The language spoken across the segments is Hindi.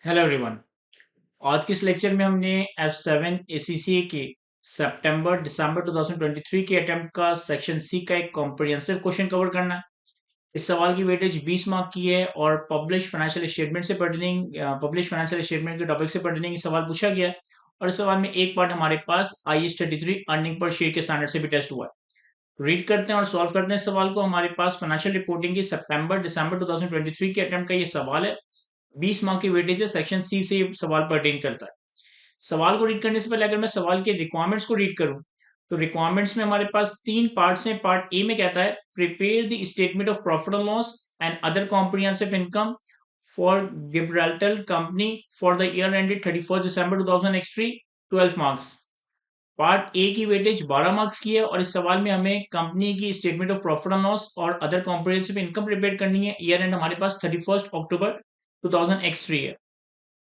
Hello everyone. आज के इस लेक्चर में हमने F7 ACCA के सितंबर दिसंबर 2023 के अटेम्प्ट का सेक्शन सी का एक कॉम्प्रिहेंसिव क्वेश्चन कवर करना है। इस सवाल की वेटेज 20 मार्क की है और पब्लिश फाइनेंशियल स्टेटमेंट के टॉपिक से पर्टेनिंग सवाल पूछा गया है। और इस सवाल में एक पार्ट हमारे पास IS33 अर्निंग पर शेयर के स्टैंडर्ड से भी टेस्ट हुआ है। रीड करते हैं और सॉल्व करते हैं इस सवाल को। हमारे पास फाइनेंशियल रिपोर्टिंग की सितंबर दिसंबर 2023 के अटेम्प्ट का ये सवाल है। 20 मार्क की वेटेज है, सेक्शन सी से ये सवाल पर्टेन करता है। सवाल को रीड करने से पहले अगर मैं सवाल के रिक्वायरमेंट्स को रीड करूं तो रिक्वायरमेंट्स में हमारे पास तीन पार्ट्स हैं। पार्ट ए में कहता है prepare the statement of profit and loss and other comprehensive income for Gibraltar company for the year ended 31 December 2003, 12 marks. Part A की वेटेज 12 मार्क्स की है और इस सवाल में हमें कंपनी की statement of profit and loss और अदर कॉम्प्रिहेंसिव इनकम प्रिपेयर करनी है। ईयर एंड हमारे पास 31 अक्टूबर 2003 है।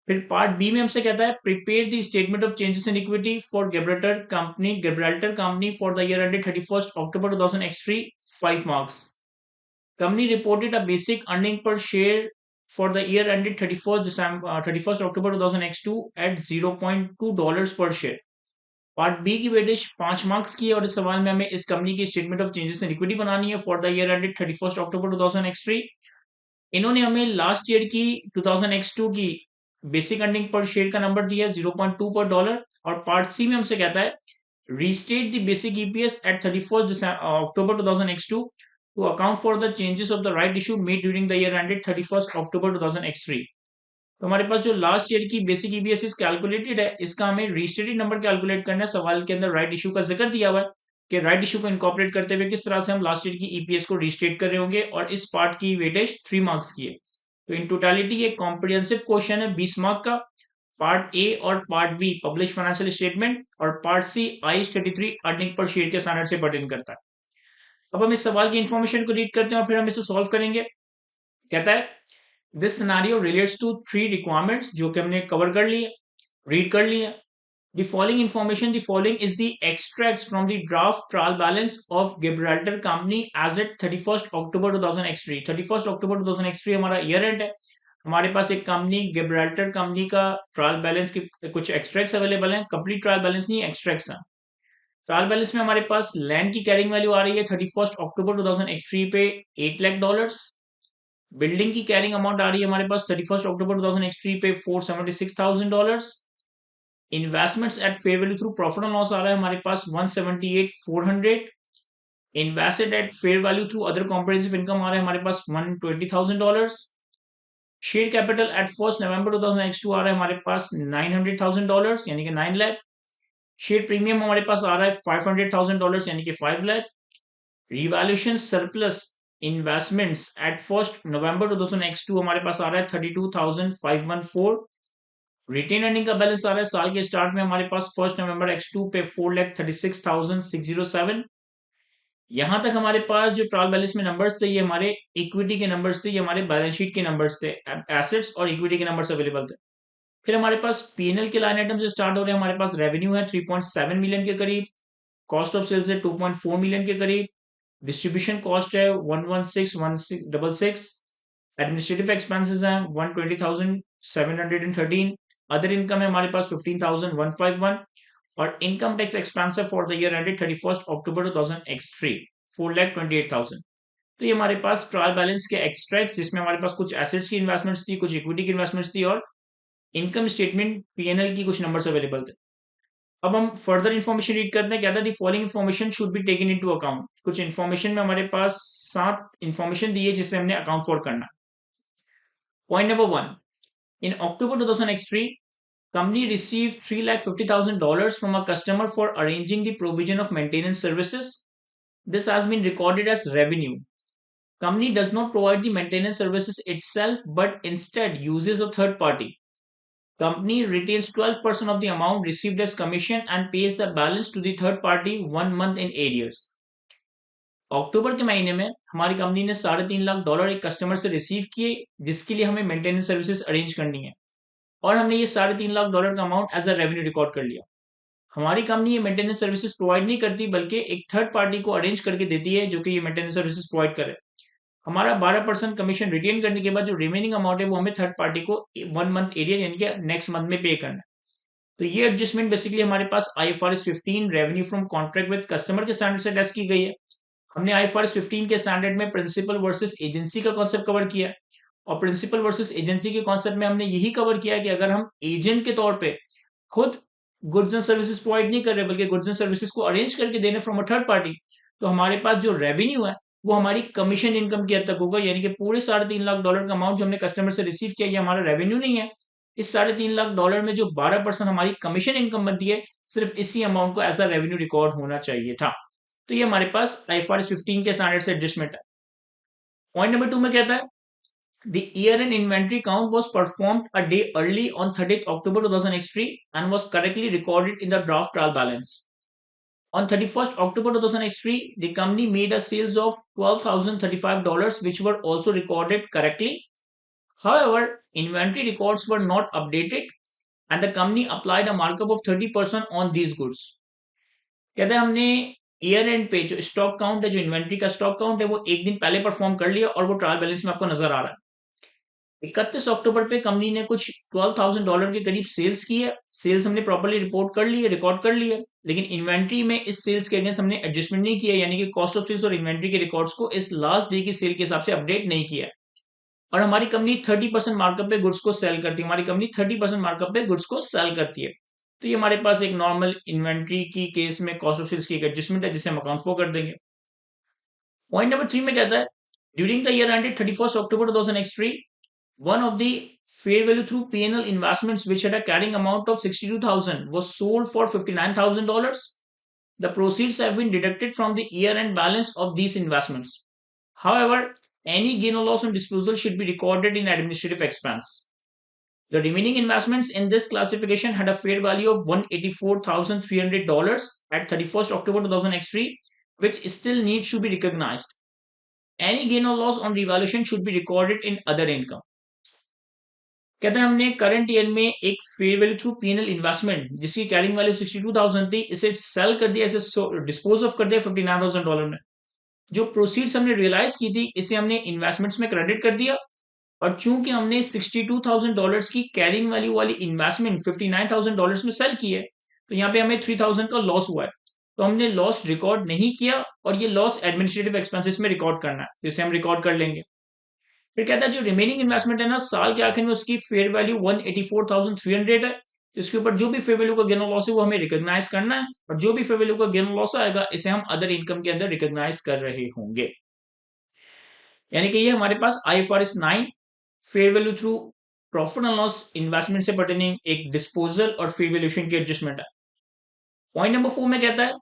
फिर पार्ट बी में हमसे कहता है prepare the statement of changes in equity for Gibraltar company for the year ended 31 October 2003, 5 marks. Company reported a basic earning पर share for the year ended 31 October 2002 at $0.2 per share. Part B की वेटेज 5 मार्क्स की है और इस सवाल में हमें इस कंपनी की statement of changes in equity बनानी है for the year ended 31 October 2003। इन्होंने हमें लास्ट ईयर की 2002 की बेसिक अर्निंग पर शेयर का नंबर दिया है 0.2 पर डॉलर। और पार्ट सी में हमसे कहता है restate the basic EPS at 31 October 2002 to account for the changes of the right issue made during the year ended 31 October 2003। तो हमारे पास जो लास्ट ईयर की बेसिक ईपीएस इज कैलकुलेटेड है, इसका हमें रीस्टेटेड नंबर कैलकुलेट करना है। सवाल के अंदर राइट इशू का जिक्र दिया हुआ है कि राइट इशू को इनकॉर्पोरेट करते हुए किस तरह से हम लास्ट ईयर की ईपीएस को रीस्टेट कर रहे होंगे। और इस पार्ट की वेटेज 3 मार्क्स की है। तो इन टोटालिटी ये कॉम्प्रिहेंसिव क्वेश्चन है 20 मार्क का। पार्ट ए और part B publish financial statement और पार्ट सी IS33 अर्निंग पर शेयर के स्टैंडर्ड से पर्टेन करता है। अब हम इस सवाल की इंफॉर्मेशन को रीड करते हैं और फिर हम इसे सॉल्व करेंगे। कहता है this scenario relates to 3 requirements, जो कि हमने कवर कर लिए, रीड कर लिए। The following information, the following is the extracts from the draft trial balance of Gibraltar Company as at 31st October 2003। 31st October 2003 हमारा ईयर एंड है। हमारे पास एक कंपनी गिब्राल्टर कंपनी का ट्रायल बैलेंस के कुछ एक्सट्रैक्ट्स अवेलेबल हैं। कंप्लीट ट्रायल बैलेंस नहीं, एक्सट्रैक्ट्स हैं। ट्रायल बैलेंस में हमारे पास लैंड की कैरिंग वैल्यू आ रही है 31st अक्टूबर 2003 पे $8 लाख। बिल्डिंग की कैरिंग अमाउंट आ रही है हमारे पास 31st अक्टूबर 2003 पे $476,000। Investments at fair value through profit and loss आ रहा है हमारे पास 178,400। Invested at fair value through other comprehensive income आ रहा है हमारे पास $120,000। शेयर कैपिटल एट 1 नवंबर 2002 आ रहा है हमारे पास $900,000 यानी कि 9 लाख। शेयर प्रीमियम हमारे पास आ रहा है $500,000 यानी कि 5 lakh. Revaluation surplus investments at 1 November 2002 हमारे पास आ रहा है 32,514। रिटेन अर्निंग का बैलेंस आ रहा है साल के स्टार्ट में हमारे पास 1 नवंबर X2 पे 4,36,607। यहां तक हमारे पास जो ट्रायल बैलेंस में नंबर्स थे ये हमारे इक्विटी के नंबर्स थे, ये हमारे बैलेंस शीट के नंबर्स थे। एसेट्स और इक्विटी के नंबर्स अवेलेबल थे। फिर हमारे पास पीएनएल के लाइन आइटम से स्टार्ट हो रहे हैं। हमारे पास रेवेन्यू है 3.7 मिलियन के करीब, कॉस्ट ऑफ सेल्स है 2.4 मिलियन के करीब, डिस्ट्रीब्यूशन कॉस्ट है 116,166, एडमिनिस्ट्रेटिव एक्सपेंसेस हैं 120,713, अदर इनकम है हमारे पास 15,151 और इनकम टैक्स एक्सपेंस है for the year ended 31 October 2003 4,28,000। तो ये हमारे पास ट्रायल बैलेंस के एक्सट्रैक्ट्स, जिसमें हमारे पास कुछ एसेट्स की इन्वेस्टमेंट्स थी, कुछ इक्विटी की इन्वेस्टमेंट्स थी और इनकम स्टेटमेंट पीएनएल की कुछ नंबर्स अवेलेबल थे। अब हम फर्दर इन्फॉर्मेशन रीड करते हैं। क्या था the following information should be taken into account. कुछ इन्फॉर्मेशन में हमारे पास 7 इन्फॉर्मेशन दी है जिसे हमने अकाउंट फॉर करना। Point number 1, in October 2003 company received $350,000 from a customer for arranging the provision of maintenance services. This has been recorded as revenue. Company does not provide the maintenance services itself but instead uses a third party. Company retains 12% of the amount received as commission and pays the balance to the third party 1 month in arrears. अक्टूबर के महीने में हमारी कंपनी ने $3.5 लाख एक कस्टमर से रिसीव किए, जिसके लिए हमें मेंटेनेंस सर्विसेज अरेंज करनी है और हमने ये $3.5 लाख का amount as a revenue record कर लिया। हमारी कंपनी ये मेंटेनेंस सर्विसेज प्रोवाइड नहीं करती बल्कि एक थर्ड पार्टी को अरेंज करके देती है जो कि ये मेंटेनेंस सर्विसेज प्रोवाइड करे। हमारा 12% कमीशन रिटेन करने के बाद जो रिमेनिंग अमाउंट है वो हमें थर्ड पार्टी को 1 मंथ एरियर यानी कि नेक्स्ट मंथ में पे करना है। तो ये एडजस्टमेंट बेसिकली हमारे पास IFRS 15 revenue from contract with customer के स्टैंडर्ड से टेस्ट की गई है। हमने IFRS 15 के स्टैंडर्ड में प्रिंसिपल वर्सेस एजेंसी का कॉन्सेप्ट कवर किया है, और प्रिंसिपल वर्सेस एजेंसी के कॉन्सेप्ट में हमने यही कवर किया है कि अगर हम एजेंट के तौर पे खुद गुड्स एंड सर्विसेज प्रोवाइड नहीं कर रहे बल्कि गुड्स एंड सर्विसेज को अरेंज करके देने फ्रॉम अ थर्ड पार्टी, तो हमारे पास जो रेवेन्यू है वो हमारी कमीशन इनकम की हद तक होगा, यानी कि पूरे $3.5 लाख का अमाउंट जो हमने कस्टमर से रिसीव किया ये हमारा रेवेन्यू नहीं है। इस $3.5 लाख में जो 12% हमारी कमीशन इनकम बनती है, सिर्फ इसी अमाउंट को एज अ रेवेन्यू रिकॉर्ड होना चाहिए था। तो ये हमारे पास IFRS 15 के स्टैंडर्ड से एडजस्टमेंट है। पॉइंट नंबर 2 में कहता है the year-end inventory count was performed a day early on 30th October 2003 and was correctly recorded in the draft trial balance. On 31st October 2003, the company made a sales of $12,035, which were also recorded correctly. However, inventory records were not updated, and the company applied a markup of 30% on these goods. कहते हैं हमने ईयर एंड पे जो स्टॉक काउंट है, जो इन्वेंट्री का स्टॉक काउंट है, वो एक दिन पहले परफॉर्म कर लिया और वो ट्रायल बैलेंस में आपको नजर आ रहा है। 31 अक्टूबर पे कंपनी ने कुछ $12,000 के करीब सेल्स की है। सेल्स हमने प्रॉपर्ली रिपोर्ट कर ली है, रिकॉर्ड कर ली है, लेकिन इन्वेंट्री में इस सेल्स के अगेंस्ट हमने एडजस्टमेंट नहीं किया, यानी कि कॉस्ट ऑफ सेल्स और इन्वेंट्री के रिकॉर्ड्स को इस लास्ट डे की सेल के हिसाब से अपडेट नहीं किया है। और हमारी कंपनी 30% मार्कअप पे गुड्स को सेल करती है, हमारी कंपनी 30% मार्कअप पे गुड्स को सेल करती है। तो ये हमारे पास एक नॉर्मल इन्वेंट्री की केस में कॉस्ट ऑफ सेल्स की एक एडजस्टमेंट है जिसे हम अकाउंट फॉर कर देंगे। पॉइंट नंबर 3 में कहता है during the year ended 31st October 2003, one of the fair value through P&L investments which had a carrying amount of 62,000 was sold for $59,000. The proceeds have been deducted from the year-end balance of these investments. However, any gain or loss on disposal should be recorded in administrative expense. The remaining investments in this classification had a fair value of $184,300 at 31st October 2003, which still needs to be recognized. Any gain or loss on revaluation should be recorded in other income. कहते हैं हमने करंट ईयर में एक fair value through P&L investment जिसकी कैरिंग वैल्यू 62,000 थी, इसे सेल कर दिया, इसे डिस्पोज ऑफ कर दिया $59,000 में। जो प्रोसीड्स हमने रियलाइज की थी इसे हमने इन्वेस्टमेंट्स में क्रेडिट कर दिया, और चूंकि हमने $62,000 की कैरिंग वैल्यू वाली इन्वेस्टमेंट $59,000 में सेल की है, तो यहाँ पे हमें 3,000 का लॉस हुआ है। तो हमने लॉस रिकॉर्ड नहीं किया, और ये लॉस एडमिनिस्ट्रेटिव एक्सपेंसेस में रिकॉर्ड करना है, जिसे हम रिकॉर्ड कर लेंगे। फिर कहता है जो रिमेनिंग इन्वेस्टमेंट है ना, साल के आखिर में उसकी फेयर वैल्यू 184,300 है। तो इसके ऊपर जो भी फेयर वैल्यू का गेन और लॉस है वो हमें रिकॉग्नाइज करना है, और जो भी फेयर वैल्यू का गेन और लॉस आएगा इसे हम अदर इनकम के अंदर रिकॉग्नाइज कर रहे होंगे। यानी कि ये हमारे पास IFRS 9 fair value through profit and loss investment से पर्टेनिंग एक डिस्पोजल और फेयर वैल्यूएशन की एडजस्टमेंट है। पॉइंट नंबर 4 में कहता है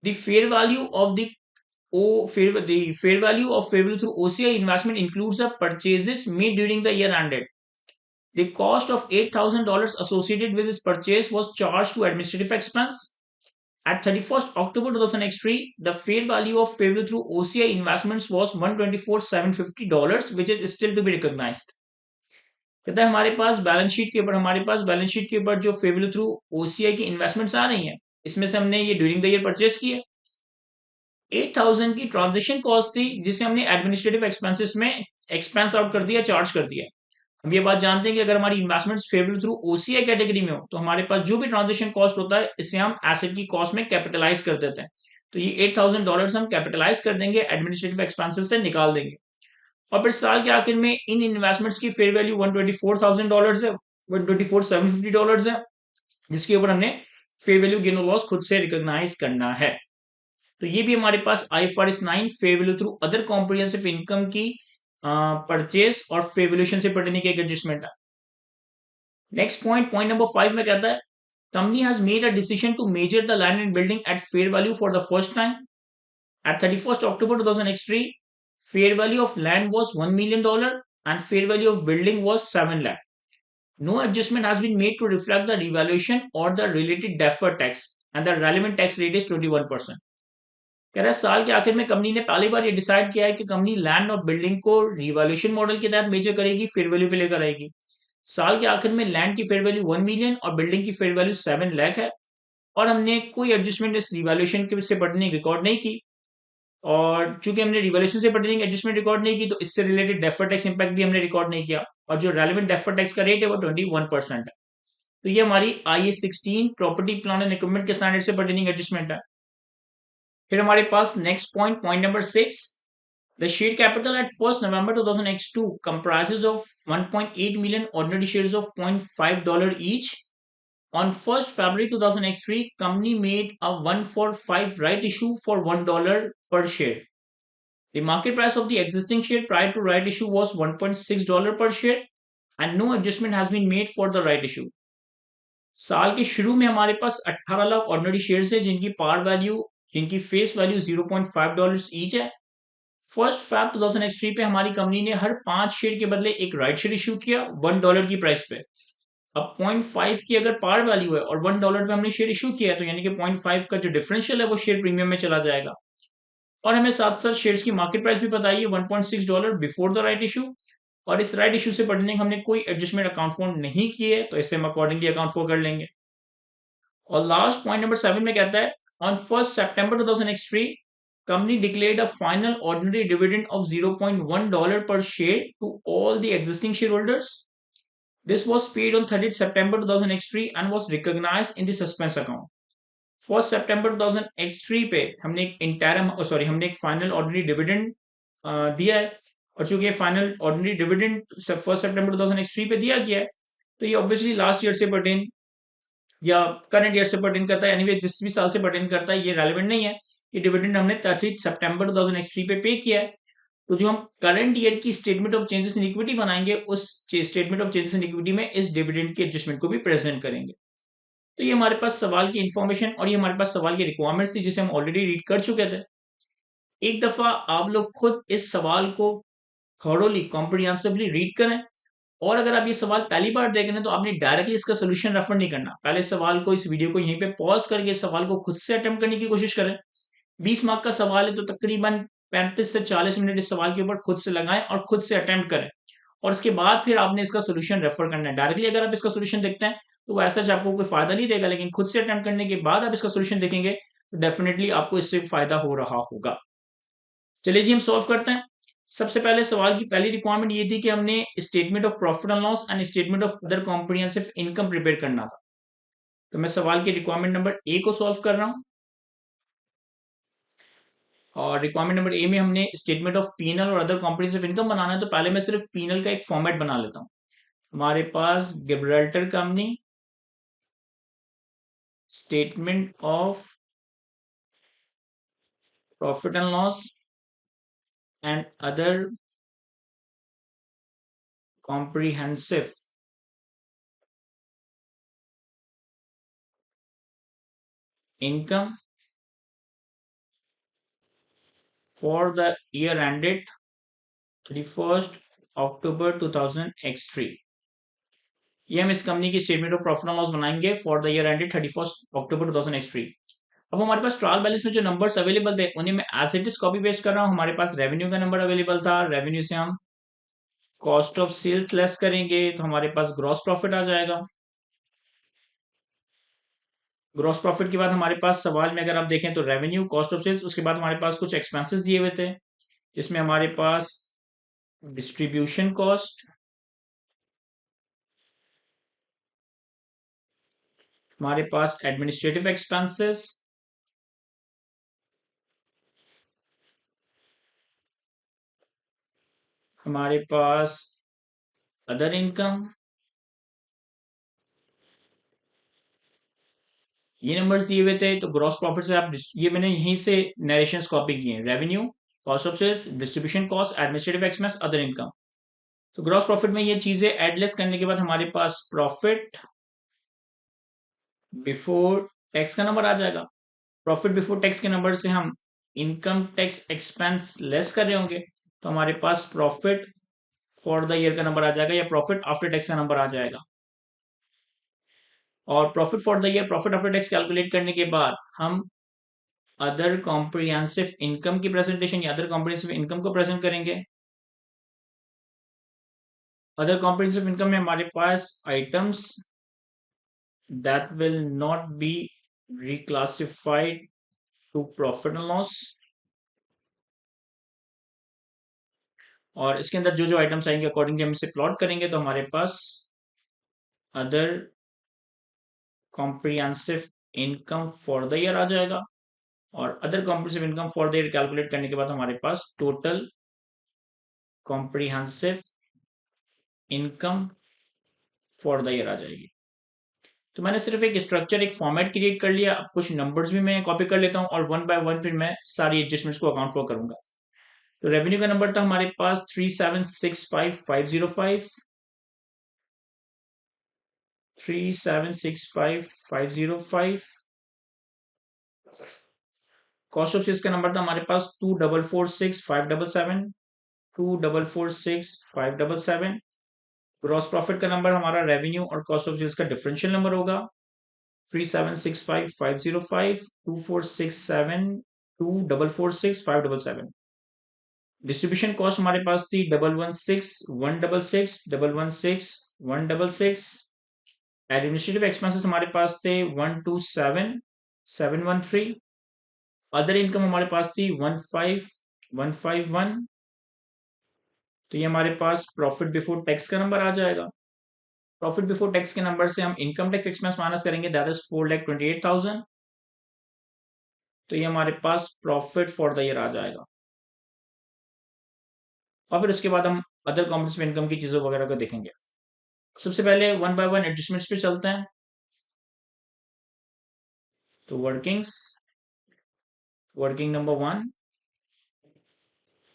the fair value of the the fair value of fair value through OCI investment includes the purchases made during the year ended. The cost of $8,000 associated with this purchase was charged to administrative expense. At 31st October 2003, the fair value of fair value through OCI investments was $124,750, which is still to be recognized. कहता है हमारे पास बैलेंस शीट के ऊपर जो फेयर वैल्यू थ्रू OCI की इन्वेस्टमेंट्स आ रही हैं, इसमें से हमने ये ड्यूरिंग द ईयर परचेस की है। 8,000 की ट्रांजेक्शन कॉस्ट थी जिसे हमने एडमिनिस्ट्रेटिव एक्सपेंसेस में एक्सपेंस आउट कर दिया, चार्ज कर दिया। हम ये बात जानते हैं कि अगर हमारी investments favourable through OCI category में हो तो हमारे पास जो भी ट्रांजेक्शन कॉस्ट होता है इसे हम एसेट की कॉस्ट में कैपिटलाइज कर देते हैं। तो ये $8,000 हम कैपिटलाइज कर देंगे, एडमिनिस्ट्रेटिव एक्सपेंसेस से निकाल देंगे, और फिर साल के आखिर में इन इन्वेस्टमेंट्स की फेयर वैल्यू $124,000 है, $124,750 है, जिसके ऊपर हमने फेयर वैल्यू गेन और लॉस खुद से रिकॉग्नाइज करना है। तो ये भी हमारे पास IFRS 9 fair value through other comprehensive income की परचेस और फेयर वैल्यूएशन से पर्टेनिंग की एक एडजस्टमेंट है। नेक्स्ट पॉइंट नंबर 5 में कहता है company has made a decision to measure the land and building at fair value for the first time. At 31st October 2003, fair value of land was $1 million and fair value of building was 7 lakh. No adjustment has been made to reflect the revaluation or the related deferred tax, and the relevant tax rate is 21%. कह रहा है साल के आखिर में कंपनी ने पहली बार ये डिसाइड किया है कि कंपनी लैंड और बिल्डिंग को रिवैल्यूएशन मॉडल के तहत मेजर करेगी, फेयर वैल्यू पे लेकर आएगी। साल के आखिर में लैंड की फेयर वैल्यू 1 मिलियन और बिल्डिंग की फेयर वैल्यू 7 लाख है, और हमने कोई एडजस्टमेंट इस रिवैल्यूएशन के से बढ़ने रिकॉर्ड नहीं की। और चूंकि हमने रिवॉल्यूशन से परटेनिंग एडजस्टमेंट रिकॉर्ड नहीं की, तो इससे रिलेटेड डेफर्ड टैक्स इंपैक्ट भी हमने रिकॉर्ड नहीं किया, और जो रेलेवेंट डेफर्ड टैक्स का रेट है वो 21% है। तो ये हमारी IAS 16 property plan and equipment के स्टैंडर्ड से परटेनिंग एडजस्टमेंट है। फिर हमारे पास next point, point number 6, the share capital at 1st November 2002 comprises of 1.8 million ordinary shares of $0.5 each. On 1st February 2003, company made a 1-for-5 right issue for $1 per share. The market price of the existing share prior to right issue was $1.6 per share, and no adjustment has been made for the right issue. साल के शुरू में हमारे पास 18 लाख ऑर्डिनरी शेयर्स है जिनकी पार वैल्यू, जिनकी फेस वैल्यू $0.5 ईच है। 1st Feb 2003 पे हमारी कंपनी ने हर 5 शेयर के बदले एक राइट शेयर इशू किया $1 की प्राइस पे। अब 0.5 की अगर पार वैल्यू है और $1 पे हमने शेयर इशू किया है, तो यानी कि 0.5 का जो डिफरेंशियल है वो शेयर प्रीमियम में चला जाएगा। और हमें साथ साथ शेयर्स की मार्केट प्राइस भी पता है, $1.6 बिफोर द राइट इशू। और इस राइट इशू से पढ़ने हमने कोई एडजस्टमेंट अकाउंट फॉर नहीं किए, तो इसे हम अकॉर्डिंगली अकाउंट फॉर कर लेंगे। और लास्ट पॉइंट नंबर 7 में कहता है, on 1st September 2003 company declared a final ordinary dividend of $0.1 per share to all the existing shareholders. This was paid on 30th September 2003 and was recognized in the suspense account. 1st September 2003 पे हमने एक इंटरम हमने एक फाइनल ऑर्डिनरी डिविडेंड दिया है, और चूंकि final ordinary dividend 1st September 2003 पे दिया गया है, तो ये ऑब्वियसली लास्ट ईयर से पर्टेन या करंट ईयर से पर्टेन करता है, एनीवे जिस भी साल से पर्टेन करता है ये रेलेवेंट नहीं है। ये डिविडेंड हमने 30 सितंबर 2003 पे किया है। तो जो हम करंट ईयर की statement of changes in equity बनाएंगे, उस statement of changes in equity में इस डिविडेंड की एडजस्टमेंट को भी प्रेजेंट करेंगे। तो ये हमारे पास सवाल की इंफॉर्मेशन और ये हमारे पास सवाल की रिक्वायरमेंट्स थी जिसे हम ऑलरेडी रीड कर चुके थे। एक दफा आप लोग खुद इस सवाल को थॉरोली कॉम्प्रिहेंसिवली रीड करें, और अगर आप ये सवाल पहली बार देख रहे हैं तो आपने डायरेक्टली इसका सोल्यूशन रेफर नहीं करना, पहले सवाल को, इस वीडियो को यहीं पे पॉज करके इस सवाल को खुद से अटेम्प्ट करने की कोशिश करें। 20 मार्क का सवाल है, तो तकरीबन 35 से 40 मिनट इस सवाल के ऊपर खुद से लगाएं और खुद से अटेम्प्ट करें, और उसके बाद फिर आपने इसका सोल्यूशन रेफर करना है। डायरेक्टली अगर आप इसका सोल्यूशन देखते हैं तो वो ऐसा आपको कोई फायदा नहीं देगा, लेकिन खुद से अटेम्प्ट करने के बाद आप इसका सोल्यूशन देखेंगे तो डेफिनेटली आपको इससे फायदा हो रहा होगा। चलिए जी, हम सॉल्व करते हैं। सबसे पहले सवाल की पहली रिक्वायरमेंट ये थी कि हमने statement of profit and loss and statement of other comprehensive income prepare करना था। तो मैं सवाल की रिक्वायरमेंट नंबर ए को सॉल्व कर रहा हूं, और रिक्वायरमेंट नंबर ए में हमने स्टेटमेंट ऑफ पीएनएल और अदर कॉम्प्रिहेंसिव इनकम बनाना है। तो पहले मैं सिर्फ पीएनएल का एक फॉर्मेट बना लेता हूं। हमारे पास Gibraltar company statement of profit and loss and other comprehensive income for the year ended 31st October 2003। ये हम इस कंपनी की statement of profit and loss बनाएंगे for the year ended 31st October 2003। अब हमारे पास ट्रायल बैलेंस में जो नंबर्स अवेलेबल थे उन्हें मैं as it is copy paste कर रहा हूं। हमारे पास रेवेन्यू का नंबर अवेलेबल था, रेवेन्यू से हम कॉस्ट ऑफ सेल्स लेस करेंगे तो हमारे पास ग्रॉस प्रॉफिट आ जाएगा। ग्रॉस प्रॉफिट के बाद हमारे पास सवाल में अगर आप देखें तो रेवेन्यू, कॉस्ट ऑफ सेल्स, उसके बाद हमारे पास कुछ एक्सपेंसेस दिए हुए थे, जिसमें हमारे पास डिस्ट्रीब्यूशन कॉस्ट, हमारे पास एडमिनिस्ट्रेटिव एक्सपेंसेस, हमारे पास अदर इनकम, ये नंबर्स दिए हुए थे। तो ग्रॉस प्रॉफिट से आप, ये मैंने यहीं से नरेशंस कॉपी किए हैं, revenue, cost of sales, distribution cost, administrative expense, other income. तो ग्रॉस प्रॉफिट में ये चीजें एडलेस करने के बाद हमारे पास प्रॉफिट बिफोर टैक्स का नंबर आ जाएगा। प्रॉफिट बिफोर टैक्स के नंबर से हम इनकम टैक्स एक्सपेंस लेस कर रहे होंगे, तो हमारे पास प्रॉफिट फॉर द ईयर का नंबर आ जाएगा, या प्रॉफिट आफ्टर टैक्स का नंबर आ जाएगा। और profit for the year, profit after tax calculate करने के बाद हम अदर कॉम्प्रिहेंसिव इनकम की प्रेजेंटेशन या अदर कॉम्प्रिहेंसिव इनकम को प्रेजेंट करेंगे। अदर कॉम्प्रिहेंसिव इनकम में हमारे पास items that will not be reclassified to profit and loss, और इसके अंदर जो जो आइटम्स आएंगे अकॉर्डिंगली हम इसे प्लॉट करेंगे तो हमारे पास other comprehensive income for the year आ जाएगा। और other comprehensive income for the year calculate करने के बाद हमारे पास total comprehensive income for the year आ जाएगी। तो मैंने सिर्फ एक स्ट्रक्चर, एक फॉर्मेट क्रिएट कर लिया। अब कुछ नंबर्स भी मैं कॉपी कर लेता हूँ और वन बाय वन फिर मैं सारी एडजस्टमेंट्स को अकाउंट फॉर करूंगा। तो रेवेन्यू का नंबर था हमारे पास 3765,505, 3765,505। कॉस्ट ऑफ सेल्स का नंबर था हमारे पास 2,446,577, 2,446,577। ग्रॉस प्रॉफिट का नंबर हमारा रेवेन्यू और कॉस्ट ऑफ सेल्स का डिफरेंशियल नंबर होगा 3765,505, 2,446,577। डिस्ट्रीब्यूशन कॉस्ट हमारे पास थी 116,166, 116,166। एडमिनिस्ट्रेटिव एक्सपेंसेस हमारे पास थे 127,713। अदर इनकम हमारे पास थी 15,151। तो ये हमारे पास प्रॉफिट बिफोर टैक्स का नंबर आ जाएगा। प्रॉफिट बिफोर टैक्स के नंबर से हम इनकम टैक्स एक्सपेंस माइनस करेंगे, दैट इज 4,28,000। तो ये हमारे पास प्रॉफिट फॉर द ईयर आ जाएगा। और फिर उसके बाद हम अदर कॉम्प्रिहेंसिव इनकम की चीजों वगैरह को देखेंगे। सबसे पहले वन बाय वन एडजस्टमेंट्स पे चलते हैं। तो वर्किंग नंबर वन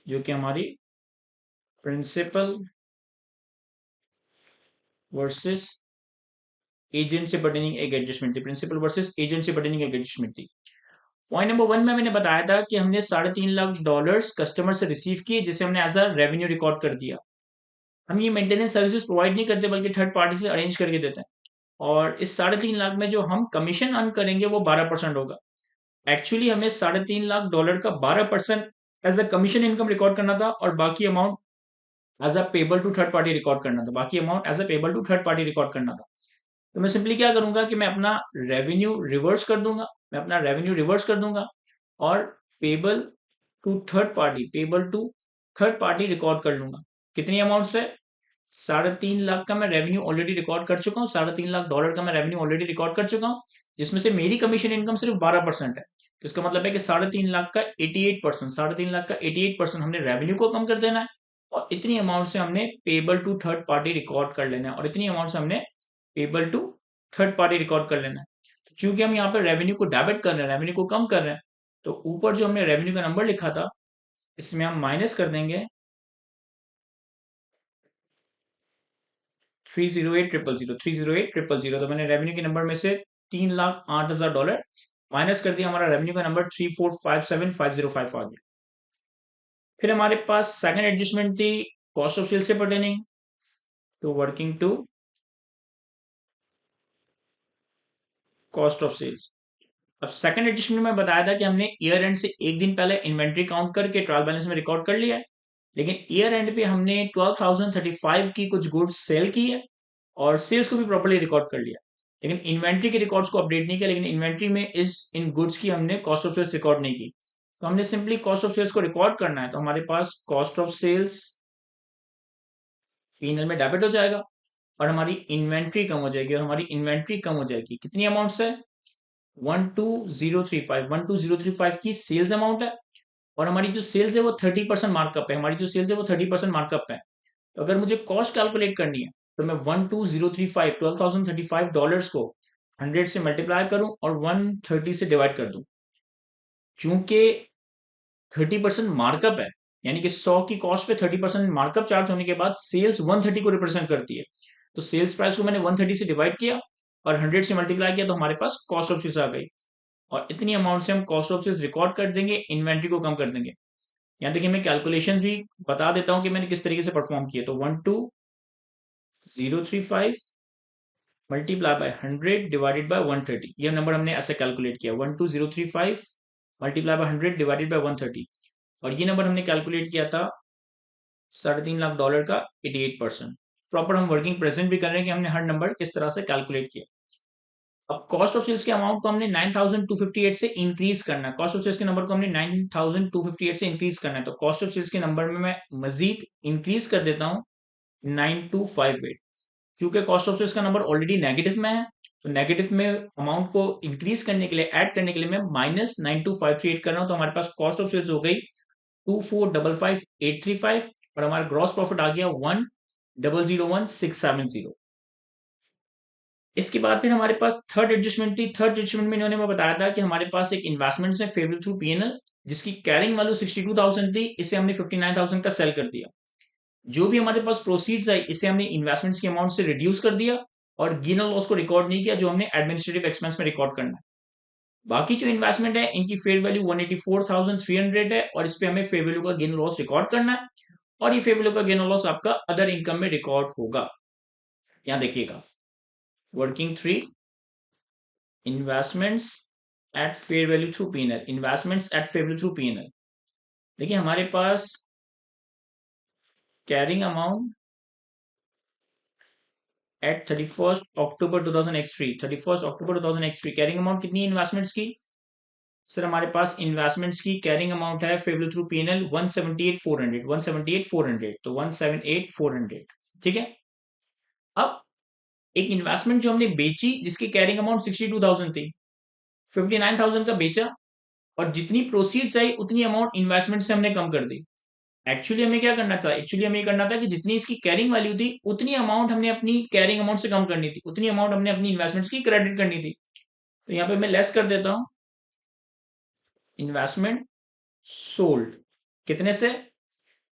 जो कि हमारी प्रिंसिपल वर्सेस एजेंट से पर्टेनिंग एक एडजस्टमेंट थी। प्रिंसिपल वर्सेस एजेंट से पर्टेनिंग एक एडजस्टमेंट थी। पॉइंट नंबर वन में मैंने बताया था कि हमने $3.5 लाख कस्टमर से रिसीव किए, जिसे हमने एज अ रेवेन्यू रिकॉर्ड कर दिया। हम ये मेंटेनेंस सर्विसेज प्रोवाइड नहीं करते बल्कि थर्ड पार्टी से अरेंज करके देते हैं। और इस 3.5 लाख में जो हम कमीशन अर्न करेंगे वो 12% होगा। एक्चुअली हमें $3.5 लाख का 12% as a commission income record करना था और बाकी amount as a payable to third party record करना था। बाकी amount as a payable to third party record करना था। तो मैं सिंपली क्या करूंगा कि मैं अपना रेवेन्यू रिवर्स कर दूंगा। मैं अपना रेवेन्यू रिवर्स कर दूंगा और payable payable to third party record कर लूंगा। कितनी अमाउंट से? 3.5 लाख का मैं रेवेन्यू ऑलरेडी रिकॉर्ड कर चुका हूँ। $3.5 लाख का मैं रेवेन्यू ऑलरेडी रिकॉर्ड कर चुका हूँ, जिसमें से मेरी कमीशन इनकम सिर्फ 12% है। तो इसका मतलब है कि 3.5 लाख का 88%, 3.5 लाख का 88% हमने रेवेन्यू को कम कर देना है और इतनी अमाउंट से हमने payable to third party record कर लेना है और इतनी अमाउंट से हमने payable to third party record कर लेना है। तो चूंकि हम यहाँ पर रेवेन्यू को डेबिट कर रहे हैं, रेवेन्यू को कम कर रहे हैं, तो ऊपर जो हमने रेवेन्यू का नंबर लिखा था इसमें हम माइनस कर देंगे 308,000। तो मैंने रेवेन्यू के नंबर में से $3,08,000 माइनस कर दिया। हमारा रेवेन्यू का नंबर 3,457,505 आ गया। फिर हमारे पास सेकंड एडजस्टमेंट थी कॉस्ट ऑफ सेल्स से pertaining to working to cost of sales. अब सेकंड एडिशन में मैं बताया था कि हमने ईयर एंड से एक दिन पहले इन्वेंट्री काउंट करके ट्रायल बैलेंस में रिकॉर्ड कर लिया है। लेकिन ईयर एंड पे हमने 12,035 की कुछ गुड्स सेल की है और सेल्स को भी प्रॉपर्ली रिकॉर्ड कर लिया। लेकिन इन्वेंट्री के रिकॉर्ड्स को अपडेट नहीं किया। लेकिन इन्वेंट्री में इस इन गुड्स की हमने कॉस्ट ऑफ सेल्स रिकॉर्ड नहीं की। तो हमने सिंपली कॉस्ट ऑफ सेल्स को रिकॉर्ड करना है। तो हमारे पास कॉस्ट ऑफ सेल्स पीएनएल में डेबिट हो जाएगा और हमारी इन्वेंट्री कम हो जाएगी। और हमारी इन्वेंट्री कम हो जाएगी कितनी अमाउंट से? 12,035 की सेल्स अमाउंट है और हमारी जो सेल्स है वो 30% मार्कअप है। हमारी जो सेल्स है वो 30% मार्कअप है। तो अगर मुझे कॉस्ट कैलकुलेट करनी है तो मैं 12,035 डॉलर्स को 100 से मल्टीप्लाई करूं और 130 से डिवाइड कर दूं। चूंकि 30% मार्कअप है, यानी कि 100 की कॉस्ट पे 30% मार्कअप चार्ज होने के बाद सेल्स 130 को रिप्रेजेंट करती है। तो सेल्स प्राइस को मैंने 130 से डिवाइड किया और 100 से मल्टीप्लाई किया तो हमारे पास कॉस्ट ऑफ सेल्स आ गई। और इतनी अमाउंट से हम कॉस्ट ऑफ सेल्स रिकॉर्ड कर देंगे, इन्वेंट्री को कम कर देंगे। यहाँ देखिए मैं कैलकुलेशंस भी बता देता हूँ कि मैंने किस तरीके से परफॉर्म किया। तो 12,035 मल्टीप्लाई बाय 100 डिवाइडेड बाय 130, ये नंबर हमने ऐसे कैलकुलेट किया। 12,035 मल्टीप्लाई बाय 100 डिवाइडेड बाय 130 और ये नंबर हमने कैलकुलेट किया था $3.5 लाख का 88%। प्रॉपर हम वर्किंग प्रेजेंट भी कर रहे हैं कि हमने हर नंबर किस तरह से कैलकुलेट किया। अब कॉस्ट ऑफ सेल्स के अमाउंट को हमने 9258 से इंक्रीज करना है। कॉस्ट ऑफ सेल्स के नंबर को हमने 9258 से इंक्रीज करना है, तो कॉस्ट ऑफ सेल्स के नंबर में मैं मजीद इंक्रीज कर देता हूँ 9258, क्योंकि कॉस्ट ऑफ सेल्स का नंबर ऑलरेडी नेगेटिव में है। तो नेगेटिव में अमाउंट को इंक्रीज करने के लिए, ऐड करने के लिए मैं -92538 कर रहा हूँ। तो हमारे पास कॉस्ट ऑफ सेल्स हो गई 2455835 और हमारा ग्रॉस प्रॉफिट आ गया 1001670। इसके बाद फिर हमारे पास थर्ड एडजस्टमेंट थी। थर्ड एडजस्टमेंट में इन्होंने मैं बताया था कि हमारे पास एक इन्वेस्टमेंट है फेबल थ्रू पीएनएल, जिसकी कैरिंग वैल्यू 62,000 थी, इसे हमने 59,000 का सेल कर दिया। जो भी हमारे पास प्रोसीड्स आई, इसे हमने इन्वेस्टमेंट्स के अमाउंट से रिड्यूस कर दिया और गेन और लॉस को रिकॉर्ड नहीं किया, जो हमने एडमिनिस्ट्रेटिव एक्सपेंस में रिकॉर्ड करना है। बाकी जो इन्वेस्टमेंट है, इनकी फेयर वैल्यू 184,300 है और इस पे हमें फेयर वैल्यू का गेन लॉस रिकॉर्ड करना है, और ये फेयर वैल्यू का गेन और लॉस आपका अदर इनकम में रिकॉर्ड होगा। यहाँ देखिएगा, working 3 investments at fair value through PNL, investments at fair value through PNL. देखिए हमारे पास carrying amount at 31 October 2003, 31 October 2003 carrying amount कितनी है इन्वेस्टमेंट्स की? सर हमारे पास इन्वेस्टमेंट्स की कैरिंग अमाउंट है फेयर वैल्यू थ्रू पीएनएल 178,400, 178,400, तो 178,400। ठीक है। अब एक इन्वेस्टमेंट जो हमने बेची, जिसकी कैरिंग अमाउंट 62,000 थी, 59,000 का बेचा, और जितनी प्रोसीड्स आई उतनी अमाउंट इन्वेस्टमेंट से हमने कम कर दी। एक्चुअली हमें क्या करना था? एक्चुअली हमें ये करना था कि जितनी इसकी कैरिंग वैल्यू थी उतनी अमाउंट हमने अपनी कैरिंग अमाउंट से कम करनी थी, उतनी अमाउंट हमने अपनी इन्वेस्टमेंट्स की क्रेडिट करनी थी। तो यहाँ पे मैं लेस कर देता हूँ, इन्वेस्टमेंट सोल्ड कितने से?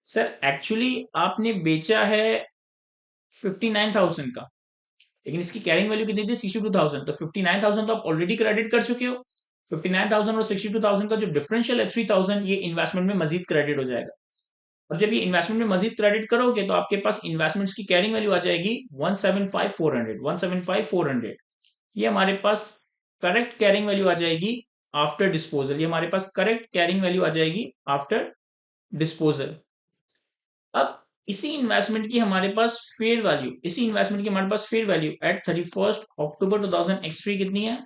सर एक्चुअली आपने बेचा है 59,000 का, लेकिन इसकी कैरिंग वैल्यू कितनी थी? 62,000। तो 59,000 तो आप ऑलरेडी क्रेडिट कर चुके हो। 59,000 और 62,000 का जो डिफरेंशियल है 3,000, ये इन्वेस्टमेंट में मजीद क्रेडिट हो जाएगा। और जब ये इन्वेस्टमेंट में मजीद क्रेडिट करोगे तो आपके पास इन्वेस्टमेंट्स की कैरिंग वैल्यू आ जाएगी 175,400, 175,400। ये हमारे पास करेक्ट कैरिंग वैल्यू आ जाएगी आफ्टर डिस्पोजल, ये हमारे पास करेक्ट कैरिंग वैल्यू आ जाएगी आफ्टर डिस्पोजल। अब इसी इन्वेस्टमेंट की हमारे पास फेयर वैल्यू, इसी इन्वेस्टमेंट की हमारे पास फेयर वैल्यू एट 31 अक्टूबर 2003 कितनी है?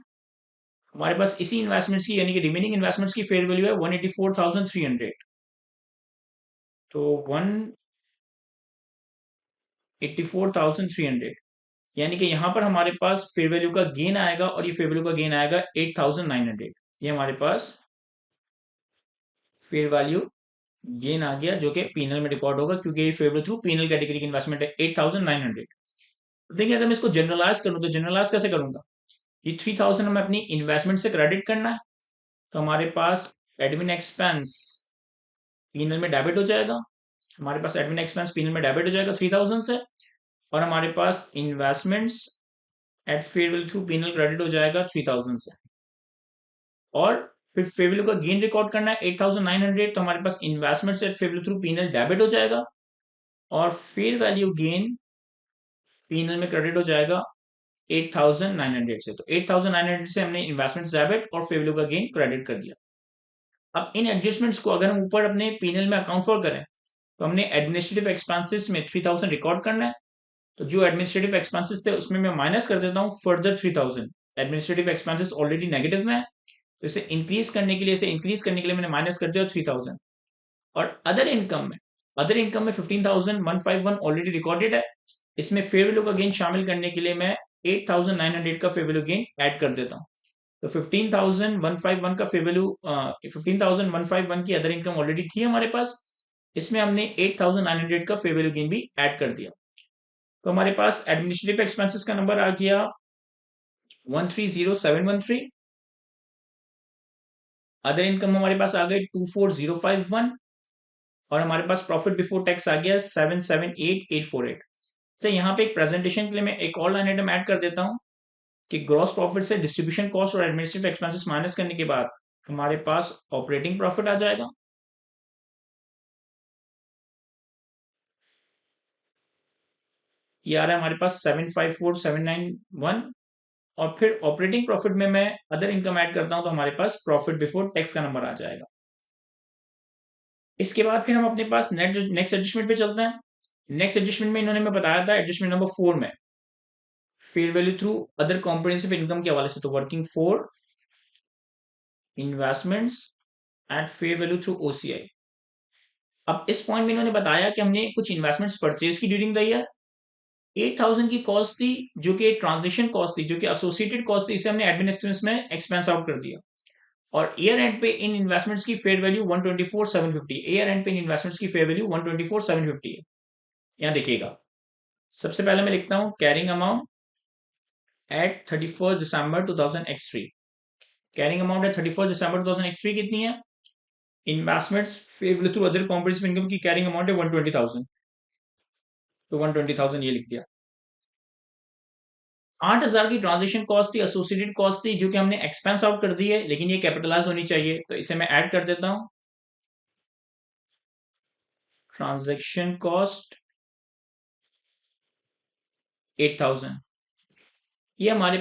हमारे पास इसी इन्वेस्टमेंट्स की, यानी कि रिमेनिंग इन्वेस्टमेंट्स की फेयर वैल्यू है 184,300। तो 184,300, यानी कि यहां पर हमारे पास फेयर वैल्यू का गेन आएगा, और ये फेयर वैल्यू का गेन आएगा 8,900। ये हमारे पास फेयर वैल्यू गेन आ गया, जो कि पीनल में रिकॉर्ड होगा, क्योंकि ये fair value through PnL category की इन्वेस्टमेंट है 8,900। देखिए अगर मैं इसको जनरलाइज करूं तो जनरलाइज कैसे करूंगा? ये 3,000 हमें अपनी इन्वेस्टमेंट से क्रेडिट करना है, तो हमारे पास एडमिन एक्सपेंस पीनल में डेबिट हो जाएगा, हमारे पास एडमिन एक्सपेंस पीनल में डेबिट हो जाएगा 3,000 से, और हमारे पास investments at fair value through PNL credit हो जाएगा 3,000 से, और फिर फेयर वैल्यू का गेन रिकॉर्ड करना है 8,900, तो हमारे पास investments at fair value through PNL debit हो जाएगा, और फेयर वैल्यू गेन पीनल में क्रेडिट हो जाएगा 8,900 से। तो 8,900 से हमने इन्वेस्टमेंट डेबिट और फेयर वैल्यू का गेन क्रेडिट कर दिया। अब इन एडजस्टमेंट्स को अगर हम ऊपर अपने पीनल में अकाउंट फॉर करें, तो हमने एडमिनिस्ट्रेटिव एक्सपेंसेस में 3,000 रिकॉर्ड करना है। तो जो एडमिनिस्ट्रेटिव एक्सपेंसेस थे उसमें मैं माइनस कर देता हूँ further 3,000। Administrative expenses already negative में है, तो इसे इंक्रीज करने के लिए, इसे इंक्रीज करने के लिए मैंने माइनस कर दिया 3,000। और अदर इनकम में 15,151 ऑलरेडी रिकॉर्डेड है, इसमें फेयर वैल्यू का गेन शामिल करने के लिए मैं 8,900 का फेयर वैल्यू गेन ऐड कर देता हूँ। तो 15,151 का फेयर वैल्यू, 15,151 की अदर इनकम ऑलरेडी थी हमारे पास, इसमें हमने 8,900 का फेयर वैल्यू गेन भी ऐड कर दिया। तो हमारे पास एडमिनिस्ट्रेटिव एक्सपेंसेस का नंबर आ गया 130,713, अदर इनकम हमारे पास आ गए 24,051, और हमारे पास प्रॉफिट बिफोर टैक्स आ गया 778,848। अच्छा, यहाँ पे एक प्रेजेंटेशन के लिए मैं एक और लाइन आइटम ऐड कर देता हूँ कि ग्रॉस प्रॉफिट से डिस्ट्रीब्यूशन कॉस्ट और एडमिनिस्ट्रेटिव एक्सपेंसेस माइनस करने के बाद हमारे पास ऑपरेटिंग प्रॉफिट आ जाएगा। ये आ रहा है हमारे पास 754,791, और फिर ऑपरेटिंग प्रॉफिट में मैं अदर इनकम ऐड करता हूं, तो हमारे पास प्रॉफिट बिफोर टैक्स का नंबर आ जाएगा। इसके बाद फिर हम अपने पास नेक्स्ट एडजस्टमेंट पे चलते हैं। नेक्स्ट एडजस्टमेंट में इन्होंने मैं बताया था एडजस्टमेंट नंबर 4 में fair value through other comprehensive income के हवाले से, तो working for investments at fair value through OCI. अब इस पॉइंट में इन्होंने बताया कि हमने कुछ इन्वेस्टमेंट्स परचेज की ड्यूरिंग द ईयर, 8,000 की कॉस्ट थी जो कि ट्रांजेक्शन कॉस्ट थी, जो कि एसोसिएटेड कॉस्ट थी, इसे हमने एडमिन एक्सपेंस में एक्सपेंस आउट कर दिया। और ईयर एंड पे इन इन्वेस्टमेंट्स की फेयर वैल्यू 124,750, ईयर एंड पे इन इन्वेस्टमेंट्स की फेयर वैल्यू 124,750 है। यहाँ देखिएगा, सबसे पहले मैं लिखता हूँ carrying amount at 31 December 2003। Carrying amount at 31 दिसंबर 2003 कितनी है? Investments fair value through other comprehensive income की कैरिंग अमाउंट है 120,000, तो 120,000 ये लिख दिया। 8,000 की ट्रांजेक्शन कॉस्ट थी, एसोसिएटेड कॉस्ट थी, जो कि हमने एक्सपेंस आउट कर दी है, लेकिन ये कैपिटलाइज होनी चाहिए, तो इसे मैं ऐड कर देता हूं। ट्रांजेक्शन कॉस्ट 8,000, ये हमारे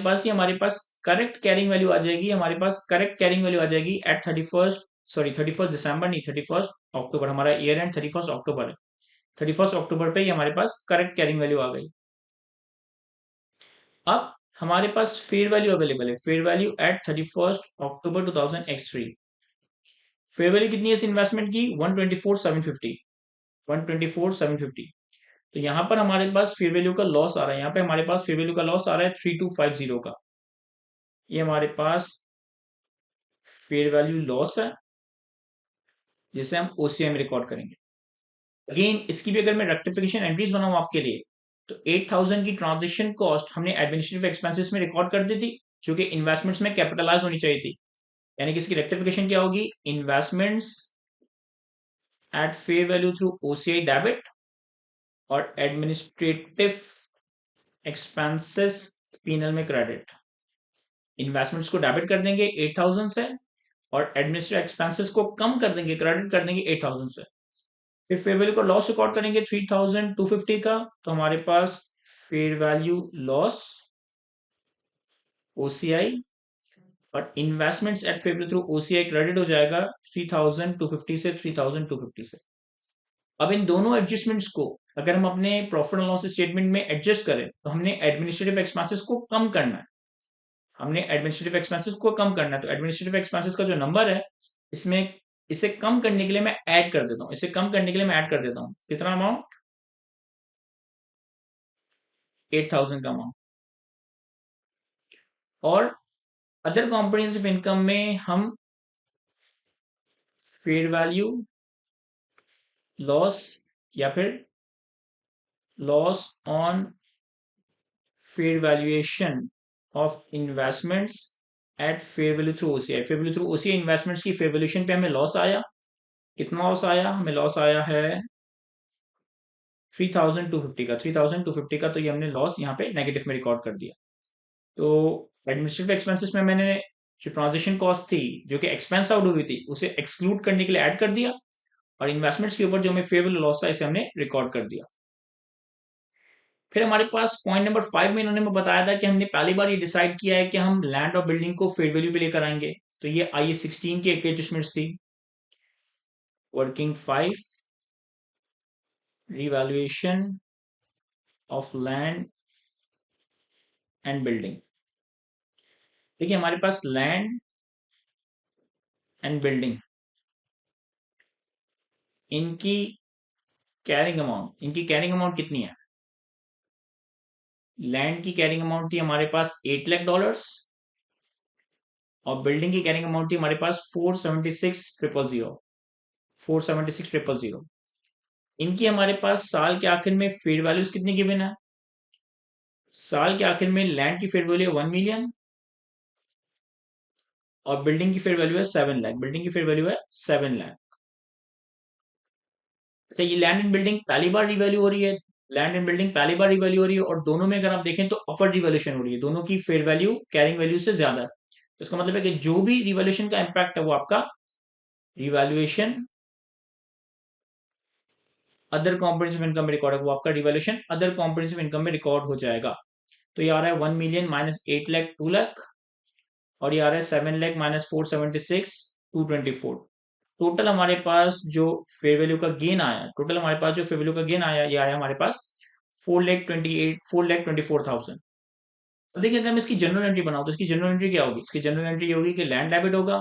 पास करेक्ट कैरिंग वैल्यू आ जाएगी, हमारे पास करेक्ट कैरिंग वैल्यू आ जाएगी एट 31st, सॉरी 31st दिसंबर नहीं, 31st अक्टूबर, हमारा ईयर एंड 31st अक्टूबर है। 31st अक्टूबर पे ही हमारे पास करेक्ट कैरिंग वैल्यू आ गई। अब हमारे पास फेयर वैल्यू अवेलेबल है, fair value eight 31st October 2003। Fair value कितनी है इस इन्वेस्टमेंट की? 124,750, 124,750। तो यहाँ पर हमारे पास फेयर वैल्यू का लॉस आ रहा है, यहाँ पे हमारे पास फेयर वैल्यू का लॉस आ रहा है 3250 का। ये हमारे पास फेयर वैल्यू लॉस है, जिसे हम ओसीआई में रिकॉर्ड करेंगे। अगेन इसकी भी अगर मैं रेक्टिफिकेशन एंट्रीज बनाऊं आपके लिए, तो 8,000 की ट्रांजेक्शन कॉस्ट हमने एडमिनिस्ट्रेटिव एक्सपेंसेस में रिकॉर्ड कर दी थी, जो कि इन्वेस्टमेंट्स में कैपिटलाइज होनी चाहिए थी। यानी कि इसकी रेक्टिफिकेशन क्या होगी? Investments at fair value through OCI debit और एडमिनिस्ट्रेटिव एक्सपेंसेस पीनल में क्रेडिट। इन्वेस्टमेंट्स को डेबिट कर देंगे 8,000 से, और एडमिनिस्ट्रेटिव एक्सपेंसेस को कम कर देंगे, क्रेडिट कर देंगे 8,000 से। फिर फेयर वैल्यू का लॉस रिकॉर्ड करेंगे 3,250 का, तो हमारे पास फेयर वैल्यू लॉस ओसीआई और investments at fair value through OCI credit हो जाएगा 3,250 से, 3,250 से। अब इन दोनों एडजस्टमेंट्स को अगर हम अपने प्रॉफिट एंड लॉस स्टेटमेंट में एडजस्ट करें, तो हमने एडमिनिस्ट्रेटिव एक्सपेंसेस को कम करना है, हमने एडमिनिस्ट्रेटिव एक्सपेंसेस को कम करना है। तो एडमिनिस्ट्रेटिव एक्सपेंसेस का जो नंबर है, इसमें इसे कम करने के लिए मैं ऐड कर देता हूं, इसे कम करने के लिए मैं ऐड कर देता हूं कितना अमाउंट? 8,000 का अमाउंट। और अदर कॉम्प्रिहेंसिव इनकम में हम फेयर वैल्यू लॉस या फिर loss on fair valuation of investments at fair value through OCI, fair value through OCI investments की फेयर वैल्यूएशन पे हमें लॉस आया। कितना लॉस आया? हमें लॉस आया है 3,250 का, 3,250 का, तो ये हमने लॉस यहाँ पे नेगेटिव में रिकॉर्ड कर दिया। तो एडमिनिस्ट्रेटिव एक्सपेंसेस में मैंने जो ट्रांजेक्शन कॉस्ट थी, जो कि एक्सपेंस आउट हुई थी, उसे एक्सक्लूड करने के लिए ऐड कर दिया, और इन्वेस्टमेंट्स के ऊपर जो हमें फेवरेबल लॉस था, इसे हमने रिकॉर्ड कर दिया। फिर हमारे पास पॉइंट नंबर 5 में इन्होंने बताया था कि हमने पहली बार ये डिसाइड किया है कि हम लैंड और बिल्डिंग को फेयर वैल्यू पे लेकर आएंगे। तो ये IAS 16 की एक एडजस्टमेंट्स थी। Working 5 revaluation of land and building. देखिए हमारे पास लैंड एंड बिल्डिंग, इनकी इनकी कैरिंग अमाउंट कितनी है? लैंड की कैरिंग अमाउंट थी हमारे पास $8 लाख, और बिल्डिंग की कैरिंग अमाउंट थी हमारे पास 476,000, 476,000। इनकी हमारे पास साल के आखिर में फेयर वैल्यूज कितनी गिवन है? साल के आखिर में लैंड की फेयर वैल्यू है 1 मिलियन, और बिल्डिंग की फेयर वैल्यू है 7 लाख, बिल्डिंग की फेयर वैल्यू है 7 लाख। अच्छा, ये लैंड एंड बिल्डिंग पहली बार रिवैल्यू हो रही है, लैंड एंड बिल्डिंग पहली बार रिवैल्यू हो रही है, और दोनों में अगर आप देखें तो अपवर्ड रिवैल्यूएशन हो रही है, दोनों की फेयर वैल्यू कैरिंग वैल्यू से ज्यादा है। तो इसका मतलब है कि जो भी रिवैल्यूएशन का इंपैक्ट है, वो आपका रिवैल्यूएशन अदर कॉम्प्रिहेंसिव इनकम में रिकॉर्ड है, वो आपका रिवैल्यूएशन अदर कॉम्प्रिहेंसिव इनकम में रिकॉर्ड हो जाएगा। तो ये आ रहा है 1 मिलियन माइनस 8 लाख 2 लाख, और ये आ रहा है 7 लाख माइनस 476 224। टोटल हमारे पास जो फेयर वैल्यू का गेन आया, टोटल हमारे पास जो फेयर वैल्यू का गेन आया, ये आया हमारे पास 4 लाख 24,000। अब देखिए अगर मैं इसकी जनरल एंट्री बनाऊं तो इसकी जनरल एंट्री क्या होगी? इसकी जनरल एंट्री होगी कि लैंड डेबिट होगा,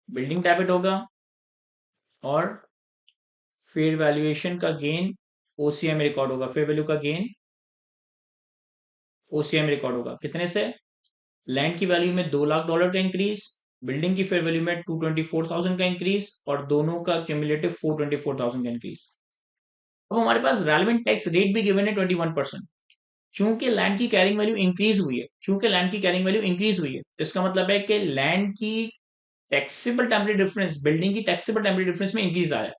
बिल्डिंग डेबिट होगा और फेयर वैल्यूएशन का गेन ओसीआई में रिकॉर्ड होगा। फेयर वैल्यू का गेन ओसीआई में रिकॉर्ड होगा। कितने से? लैंड की वैल्यू में $2 लाख का इंक्रीज, बिल्डिंग की फेयर वैल्यू में 224,000 का इंक्रीज और दोनों का क्यूमुलेटिव 424,000 का इंक्रीज। अब हमारे पास रेलेवेंट टैक्स रेट भी गिवन है 21%। चूंकि लैंड की कैरिंग वैल्यू इंक्रीज हुई है, चूंकि लैंड की कैरिंग वैल्यू इंक्रीज हुई है, तो इसका मतलब है कि लैंड की टैक्सेबल टेम्परेरी डिफरेंस बिल्डिंग की टैक्सेबल टेम्परेरी डिफरेंस में इंक्रीज आया।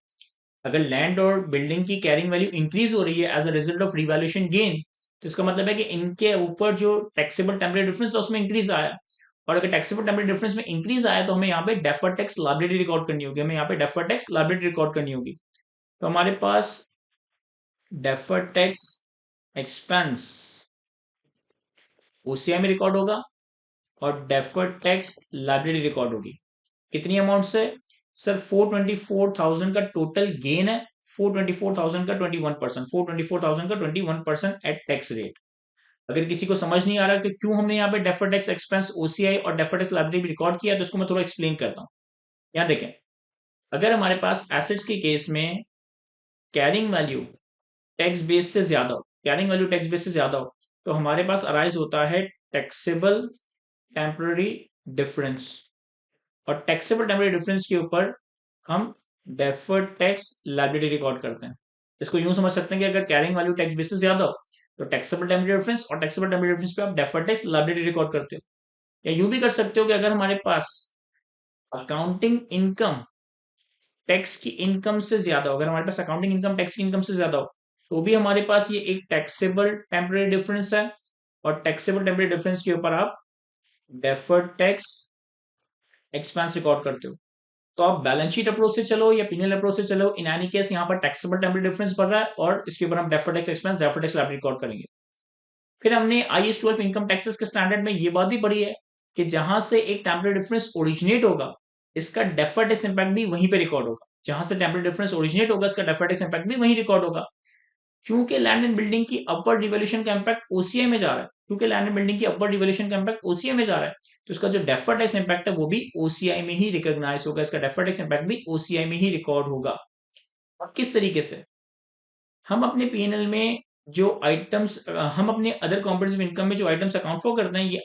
अगर लैंड और बिल्डिंग की कैरिंग वैल्यू इंक्रीज हो रही है as a result of revaluation gain, तो इसका मतलब है कि इनके ऊपर जो टैक्सेबल टेम्परेरी डिफरेंस है उसमें इंक्रीज आया। और अगर टैक्सेबल टेम्परेरी डिफरेंस में इंक्रीज आया तो हमें यहाँ पे डेफर्ड टैक्स लायबिलिटी रिकॉर्ड करनी होगी, हमें यहाँ पे डेफर्ड टैक्स लायबिलिटी रिकॉर्ड करनी होगी। तो हमारे पास डेफर्ड टैक्स एक्सपेंस ओसीआई में रिकॉर्ड होगा और डेफर्ड टैक्स लायबिलिटी रिकॉर्ड होगी। कितनी अमाउंट से? सर 424,000 का टोटल गेन है, 424,000 का 21%, 424,000 का 21% एट टैक्स रेट। अगर किसी को समझ नहीं आ रहा कि क्यों हमने यहाँ पे डेफर्ड टैक्स एक्सपेंस ओसीआई और डेफर्ड टैक्स लायबिलिटी भी रिकॉर्ड किया, तो इसको मैं थोड़ा एक्सप्लेन करता हूँ। यहाँ देखें, अगर हमारे पास एसेट्स के केस में कैरिंग वैल्यू टैक्स बेस से ज्यादा हो, कैरिंग वैल्यू टैक्स बेस से ज्यादा हो, तो हमारे पास अराइज होता है टैक्सेबल टेम्पररी डिफरेंस। और टैक्सेबल टेम्पररी डिफरेंस के ऊपर हम डेफर्ड टैक्स लायबिलिटी रिकॉर्ड करते हैं। इसको यूं समझ सकते हैं कि अगर कैरिंग वैल्यू टैक्स बेस से ज्यादा हो तो टैक्सेबल टेम्पररी डिफरेंस, और टैक्सेबल टेम्पररी डिफरेंस पे आप डेफर्ड टैक्स लायबिलिटी रिकॉर्ड करते हो। या यूं भी कर सकते हो कि अगर हमारे पास अकाउंटिंग इनकम टैक्स की इनकम से ज्यादा हो, अगर हमारे पास अकाउंटिंग इनकम टैक्स की इनकम से ज्यादा हो, तो भी हमारे पास ये एक टैक्सेबल टेम्पररी डिफरेंस है। और टैक्सेबल टेम्पररी डिफरेंस के ऊपर आप डेफर्ड टैक्स एक्सपेंस रिकॉर्ड करते हो। तो आप बैलेंस शीट अप्रोच से चलो या पीनल अप्रोच से चलो, इन एनी केस यहाँ पर टैक्सेबल टेम्पररी डिफरेंस बढ़ रहा है और इसके ऊपर हम deferred tax expense, deferred tax liability record करेंगे। फिर हमने IAS 12 इनकम टैक्सेस के स्टैंडर्ड में ये बात भी पढ़ी है कि जहां से एक टेम्पररी डिफरेंस ओरिजिनेट होगा, इसका डेफर्ड टैक्स इंपैक्ट भी वहीं पे रिकॉर्ड होगा। जहां से टेम्पररी डिफरेंस ओरिजिनेट होगा, इसका डेफर्ड टैक्स इंपैक्ट भी वहीं रिकॉर्ड होगा। चूंकि लैंड एंड बिल्डिंग की अपवर्ड रिवोल्यूशन का इंपैक्ट ओसीआई में जा रहा है, क्योंकि लैंड एंड बिल्डिंग की अपवर्ड रिवोल्यूशन का इंपैक्ट ओसीआई में जा रहा है, तो इसका जो डेफर्ड टैक्स इंपैक्ट है वो भी ओसीआई में ही रिकॉग्नाइज होगा, इसका डेफर्ड टैक्स इंपैक्ट भी ओसीआई में ही रिकॉर्ड होगा। और किस तरीके से? हम अपने पीएनएल में जो आइटम्स, हम अपने अदर कॉम्प्रिहेंसिव इनकम में जो आइटम्स अकाउंट फॉर करते हैं, ये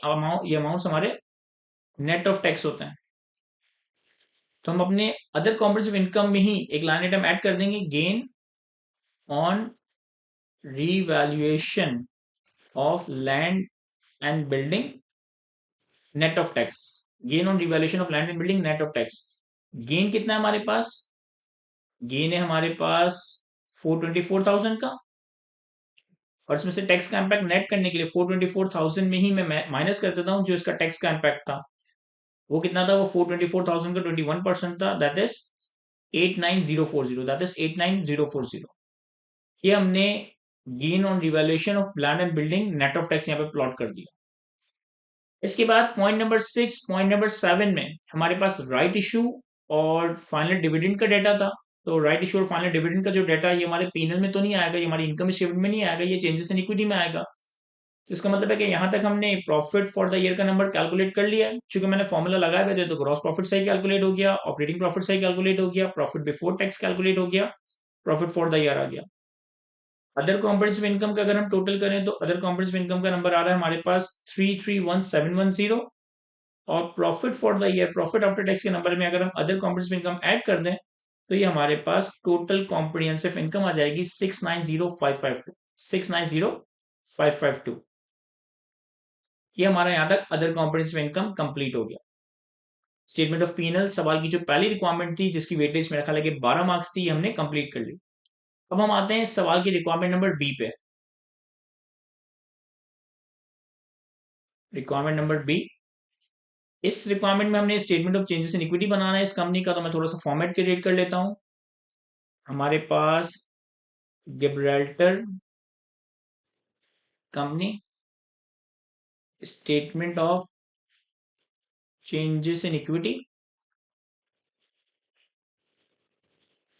अमाउंट्स हमारे नेट ऑफ टैक्स होते हैं। तो हम अपने अदर कॉम्प्रिहेंसिव इनकम में ही एक लाइन आइटम ऐड कर देंगे, gain on revaluation of land and building net of tax. Gain on revaluation of land and building net of tax. Gain कितना है हमारे पास? गेन है हमारे पास 424,000 का, और इसमें से टैक्स का इम्पैक्ट नेट करने के लिए 424,000 में ही मैं माइनस कर देता हूं जो इसका टैक्स का इम्पैक्ट था। वो कितना था? वो 424,000 का 21% था, दैट इज 89040, दैट इज 89040। ये हमने gain on revaluation of land and building net of tax यहाँ पे प्लॉट कर दिया। इसके बाद पॉइंट नंबर 7 में हमारे पास राइट इशू और फाइनल डिविडेंड का डेटा था। तो राइट इशू और फाइनल डिविडेंड का जो डेटा है ये हमारे पीनल में तो नहीं आएगा, ये हमारी इनकम स्टेटमेंट में नहीं आएगा, ये चेंजेस इन इक्विटी में आएगा। तो इसका मतलब है कि यहाँ तक हमने प्रॉफिट फॉर द ईयर का नंबर कैलकुलेट कर लिया है। चूंकि मैंने फॉर्मूला लगाए हुए थे तो ग्रॉस प्रॉफिट सही कैलकुलेट हो गया, ऑपरेटिंग प्रॉफिट सही कैलकुलेट हो गया, प्रॉफिट बिफोर टैक्स कैलकुलेट हो गया, प्रॉफिट फॉर द ईयर आ गया। अदर कॉम्प्रिहेंसिव इनकम का अगर हम टोटल करें तो अदर कॉम्प्रिहेंसिव इनकम का नंबर आ रहा है हमारे पास 331,710। और profit for the year, profit after tax के नंबर में अगर हम अदर कॉम्प्रिहेंसिव इनकम ऐड कर दें तो ये हमारे पास टोटल कॉम्प्रिहेंसिव इनकम आ जाएगी 690,552, 690,552। ये हमारा यहां तक अदर कॉम्प्रिहेंसिव इनकम कंप्लीट हो गया। स्टेटमेंट ऑफ पीएनएल सवाल की जो पहली रिक्वायरमेंट थी जिसकी वेटेज मेरा ख्याल है कि 12 मार्क्स थी, हमने कंप्लीट कर ली। अब हम आते हैं सवाल की रिक्वायरमेंट नंबर बी पे। रिक्वायरमेंट नंबर बी, इस रिक्वायरमेंट में हमने statement of changes in equity बनाना है इस कंपनी का, तो मैं थोड़ा सा फॉर्मेट क्रिएट कर लेता हूं। हमारे पास Gibraltar company, statement of changes in equity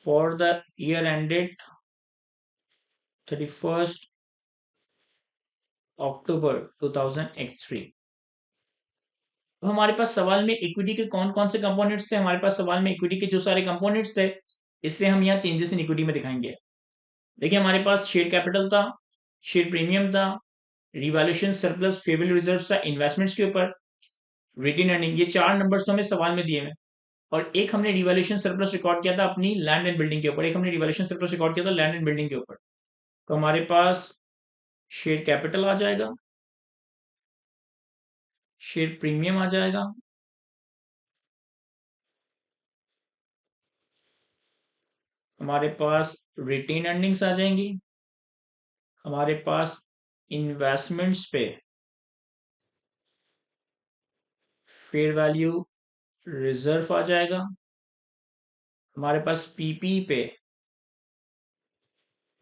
for the year ended 31st October 2003। तो हमारे पास सवाल में इक्विटी के कौन कौन से कंपोनेंट्स थे? हमारे पास सवाल में इक्विटी के जो सारे कंपोनेंट्स थे, इससे हम यहाँ चेंजेस इन इक्विटी में दिखाएंगे। देखिए हमारे पास शेयर कैपिटल था, शेयर प्रीमियम था, रिवैल्यूएशन सरप्लस फेवरेबल रिजर्व था इन्वेस्टमेंट्स के ऊपर, रिटेन अर्निंग, ये चार नंबर्स तो हमें सवाल में दिए हुए। और एक हमने रिवैल्यूएशन सरप्लस रिकॉर्ड किया था अपनी लैंड एंड बिल्डिंग के ऊपर, एक हमने रिवैल्यूएशन सरप्लस रिकॉर्ड किया था लैंड एंड बिल्डिंग के ऊपर। तो हमारे पास शेयर कैपिटल आ जाएगा, शेयर प्रीमियम आ जाएगा, हमारे पास रिटेन अर्निंग्स आ जाएंगी, हमारे पास इन्वेस्टमेंट्स पे फेयर वैल्यू रिजर्व आ जाएगा, हमारे पास पीपी पे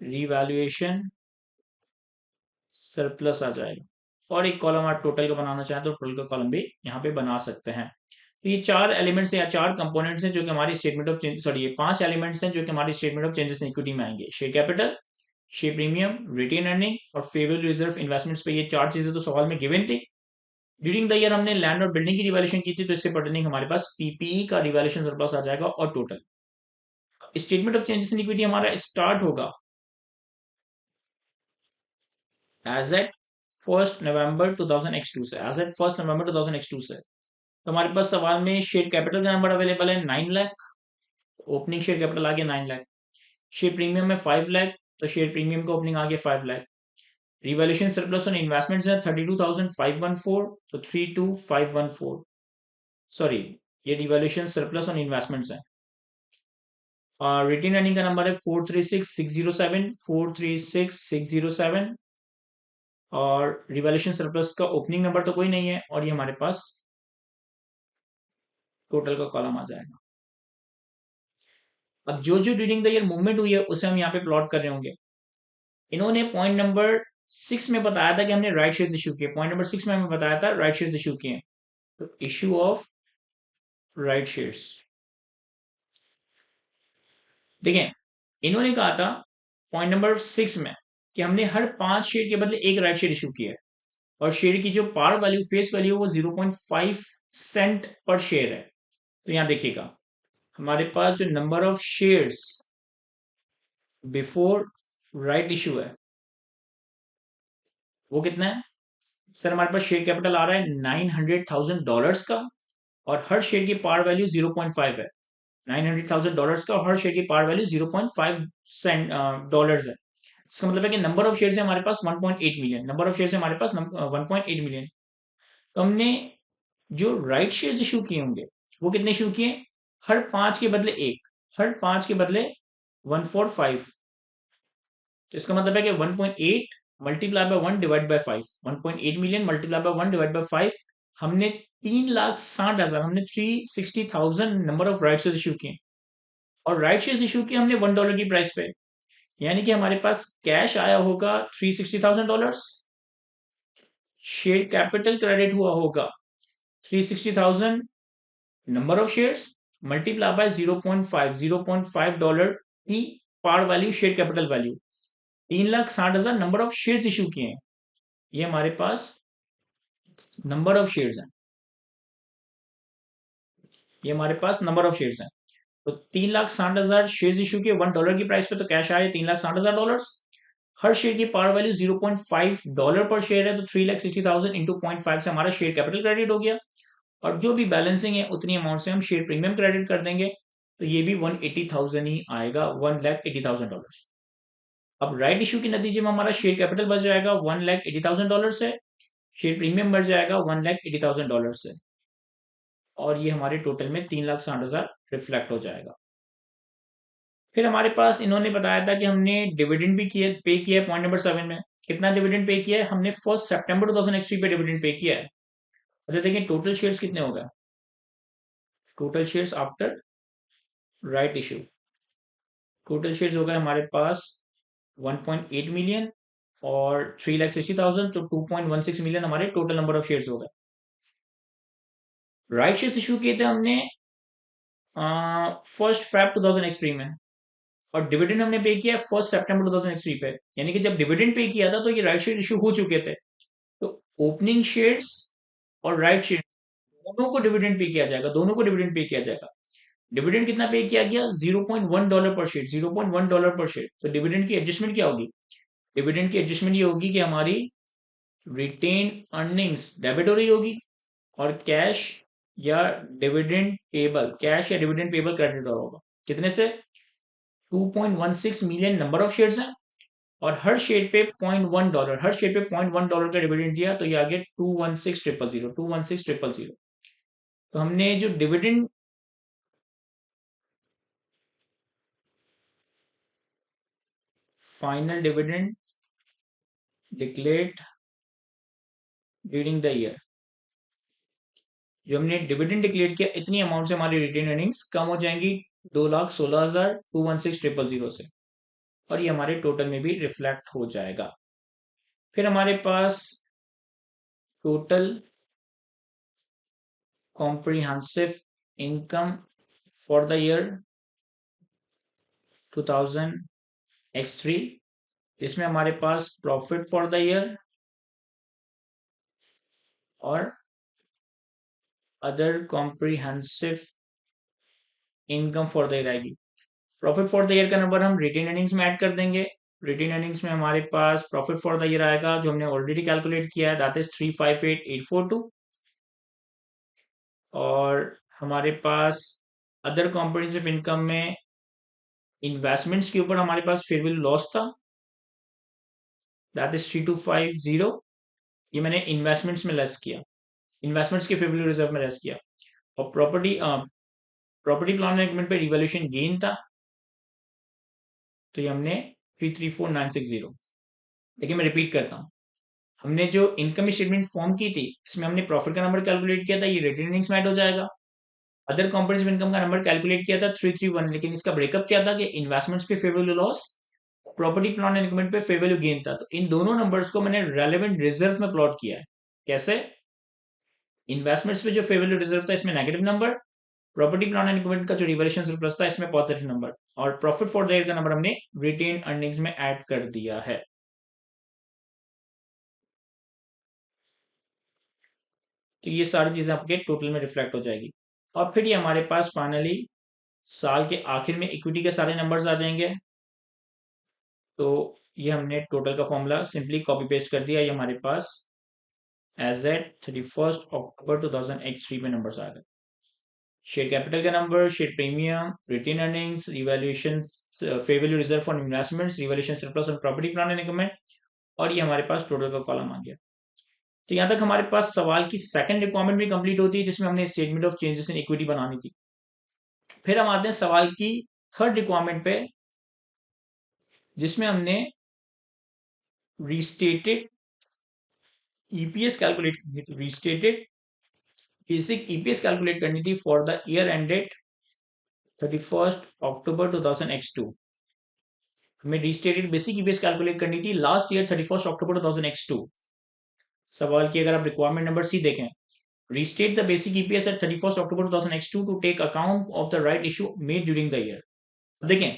रिवैल्यूएशन सरप्लस आ जाएगा, और एक कॉलम आप टोटल का बनाना चाहें तो टोटल का कॉलम भी यहाँ पे बना सकते हैं। तो ये चार एलिमेंट्स या चार कंपोनेंट्स हैं जो कि हमारी स्टेटमेंट ऑफ सॉरी ये पांच एलिमेंट्स हैं जो कि हमारी statement of changes in equity में आएंगे। Share capital, share premium, retain earning और फेवरेबल रिजर्व इन्वेस्टमेंट्स पे, ये चार चीजें तो सवाल में गिवन थी। ड्यूरिंग द ईयर हमने लैंड और बिल्डिंग की रिवैल्यूएशन की थी, तो इससे पर्टेनिंग हमारे पास पीपीई का रिवैल्यूएशन सरप्लस आ जाएगा। और total statement of changes in equity हमारा स्टार्ट होगा एज एट 1 नवंबर 2002 से, एज एट 1 नवंबर 2002 से। तो हमारे पास सवाल में शेयर कैपिटल का नंबर अवेलेबल है 9 लाख, ओपनिंग शेयर कैपिटल आ गया 9 लाख। शेयर प्रीमियम में 5 लाख, तो शेयर प्रीमियम का ओपनिंग आ गया 5 lakh. Revaluation surplus on investments है 32,514, तो 32,514, सॉरी ये रिवैल्यूएशन सरप्लस ऑन इन्वेस्टमेंट्स है। रिटेन अर्निंग का नंबर है 436,607, 436,607। और रिवैल्यूएशन सरप्लस का ओपनिंग नंबर तो कोई नहीं है, और ये हमारे पास टोटल का कॉलम आ जाएगा। अब जो जो ड्यूरिंग द ईयर मूवमेंट हुई है उसे हम यहाँ पे प्लॉट कर रहे होंगे। इन्होंने पॉइंट नंबर 6 में बताया था कि हमने राइट शेयर्स इशू किए, पॉइंट नंबर 6 में हमें बताया था राइट शेयर्स इशू किए, तो इशू ऑफ राइट शेयर्स। देखें इन्होंने कहा था पॉइंट नंबर 6 में कि हमने हर 5 शेयर के बदले एक राइट शेयर इशू किया है, और शेयर की जो पार वैल्यू फेस वैल्यू वो 0.5 सेंट पर शेयर है। तो यहां देखिएगा हमारे पास जो number of shares before right issue है वो कितना है? सर हमारे पास शेयर कैपिटल आ रहा है $900,000 का, और हर शेयर की पार वैल्यू 0.5 है। $900,000 का, और हर शेयर की पार वैल्यू 0.5 सेंट डॉलर्स है। इसका मतलब है कि नंबर ऑफ शेयर है हमारे पास 1.8 मिलियन, नंबर ऑफ शेयर है हमारे पास 1.8 मिलियन। तो हमने जो राइट शेयर इशू किए होंगे वो कितने इशू किए? हर 5 के बदले एक, हर 5 के बदले 145। तो इसका मतलब है कि 1.8 multiply by 1 divide by 5, 1.8 million multiply by 1 divide by 5, हमने 3,60,000, हमने 360,000 number of right share issue किए, और राइट शेयर इशू किए हमने $1 की प्राइस पे। यानी कि हमारे पास कैश आया होगा $360,000, शेयर कैपिटल क्रेडिट हुआ होगा 360,000 number of shares multiply by 0.5 dollar की par value share capital value, 3,60,000 number of shares issue किए हैं। ये हमारे पास नंबर ऑफ शेयर्स हैं, ये हमारे पास नंबर ऑफ शेयर्स हैं। तो 3,60,000 शेयर्स इशू किए $1 की प्राइस पे, तो कैश आए $3,60,000। हर शेयर की पार वैल्यू 0.5 डॉलर पर शेयर है, तो 3,60,000 इंटू 0.5 से हमारा शेयर कैपिटल क्रेडिट हो गया, और जो भी बैलेंसिंग है उतनी अमाउंट से हम शेयर प्रीमियम क्रेडिट कर देंगे, तो ये भी 180,000 ही आएगा, $1,80,000। अब राइट इशू के नतीजे में हमारा शेयर कैपिटल बढ़ जाएगा $1,80,000 से, शेयर प्रीमियम बढ़ जाएगा $1,80,000 से, और ये हमारे टोटल में 3,60,000 रिफ्लेक्ट हो जाएगा। फिर हमारे पास इन्होंने बताया था कि हमने डिविडेंड भी किया, पे किया है पॉइंट नंबर 7 में। कितना डिविडेंड पे किया है? हमने 1 सितंबर 2003 पे डिविडेंड पे किया है। अच्छा देखिए टोटल शेयर्स कितने हो गए, total shares after right issue, total shares हो गए हमारे पास 1.8 मिलियन और 3,60,000, तो 2.16 मिलियन हमारे टोटल नंबर ऑफ शेयर्स हो गए। राइट शेयर्स इशू किए थे हमने 1 फेब 2003 में, और डिविडेंड हमने पे किया 1 सितंबर 2003 पे। यानी कि जब डिविडेंड पे किया था तो ये राइट शेयर इशू हो चुके थे, ओपनिंग शेयर्स और राइट शेयर दोनों को डिविडेंड पे किया जाएगा, दोनों को डिविडेंड पे किया जाएगा। डिविडेंड कितना पे किया गया? $0.1 पर शेयर, $0.1 पर शेयर। तो डिविडेंड की एडजस्टमेंट क्या होगी? डिविडेंड की एडजस्टमेंट ये होगी कि हमारी रिटेन अर्निंग्स डेबिट हो रही होगी और कैश या डिविडेंड पेबल, कैश या डिविडेंड पेबल क्रेडिट हो रहा होगा। कितने से? 2.16 मिलियन नंबर ऑफ शेयर्स हैं और हर शेयर पे $0.1, हर शेयर पे $0.1 का डिविडेंड दिया, तो ये आ गया 216,000, 216,000। तो हमने जो dividend final dividend declared during the year, जो हमने डिविडेंड डिक्लेयर किया, इतनी अमाउंट से हमारी रिटेन अर्निंग्स कम हो जाएंगी 2,16,216,000 से, और ये हमारे टोटल में भी रिफ्लेक्ट हो जाएगा। फिर हमारे पास total comprehensive income for the year 2000x3, इसमें हमारे पास प्रॉफिट फॉर द ईयर और other comprehensive income for the year आएगी। प्रॉफिट फॉर द ईयर का नंबर हम रिटेन अर्निंग्स में ऐड कर देंगे। रिटेन अर्निंग्स में हमारे पास प्रॉफिट फॉर द ईयर आएगा, जो हमने ऑलरेडी कैलकुलेट किया है, दैट इज 358,842। और हमारे पास अदर कॉम्प्रिहेंसिव इनकम में इन्वेस्टमेंट्स के ऊपर हमारे पास फेयर वैल्यू लॉस था, दैट इज 3250। ये मैंने इन्वेस्टमेंट्स में लेस किया, इन्वेस्टमेंट्स के फेयर वैल्यू रिजर्व में लेस किया। और प्रॉपर्टी प्लांट एंड इक्विपमेंट पे रिवैल्यूएशन गेन था, तो ये हमने 334960। लेकिन मैं रिपीट करता हूँ, हमने जो इनकम स्टेटमेंट फॉर्म की थी, इसमें हमने प्रॉफिट का नंबर कैलकुलेट किया था, ये रिटेन अर्निंग्स में ऐड हो जाएगा। अदर कॉम्प्रिहेंसिव इनकम का नंबर कैलकुलेट किया था 331, लेकिन इसका ब्रेकअप क्या था कि इन्वेस्टमेंट्स पे fair value loss, property plant and equipment पे फेयर वैल्यू गेन था। तो इन दोनों नंबर्स को मैंने रेलेवेंट रिजर्व में प्लॉट किया है। कैसे? इन्वेस्टमेंट्स पे जो फेयर वैल्यू रिजर्व था, इसमें negative number, property plant and equipment का जो रिवैल्यूएशन सरप्लस था, इसमें पॉजिटिव नंबर, और प्रॉफिट फॉर द ईयर का नंबर हमने रिटेन अर्निंग्स में ऐड कर दिया है। तो ये सारी चीजें आपके टोटल में रिफ्लेक्ट हो जाएगी। और फिर ये हमारे पास फाइनली साल के आखिर में इक्विटी के सारे नंबर्स आ जाएंगे। तो ये हमने टोटल का फॉर्मूला सिंपली कॉपी पेस्ट कर दिया, ये हमारे पास एज एट 31 अक्टूबर 2003 में नंबर्स आ गए। शेयर कैपिटल का number, share premium, retain earnings, revaluation, fair value reserve for investments, revaluation surplus और प्रॉपर्टी प्लांट एंड इक्विपमेंट, और ये हमारे पास टोटल का कॉलम आ गया। तो यहाँ तक हमारे पास सवाल की सेकंड रिक्वायरमेंट भी कंप्लीट होती है, जिसमें हमने statement of changes in equity बनानी थी। फिर हम आते हैं सवाल की थर्ड रिक्वायरमेंट पे, जिसमें हमने रिस्टेटेड ईपीएस कैलकुलेट करनी थी, रिस्टेटेड बेसिक ईपीएस कैलकुलेट करनी थी for the year ended 31 October 2000x2। हमें रिस्टेटेड बेसिक ईपीएस कैलकुलेट करनी थी लास्ट ईयर 31 अक्टूबर 2000x2। सवाल की अगर आप रिक्वायरमेंट नंबर सी देखें, restate the basic EPS at 31st October 2002 to take account of the right issue made during the year। देखें,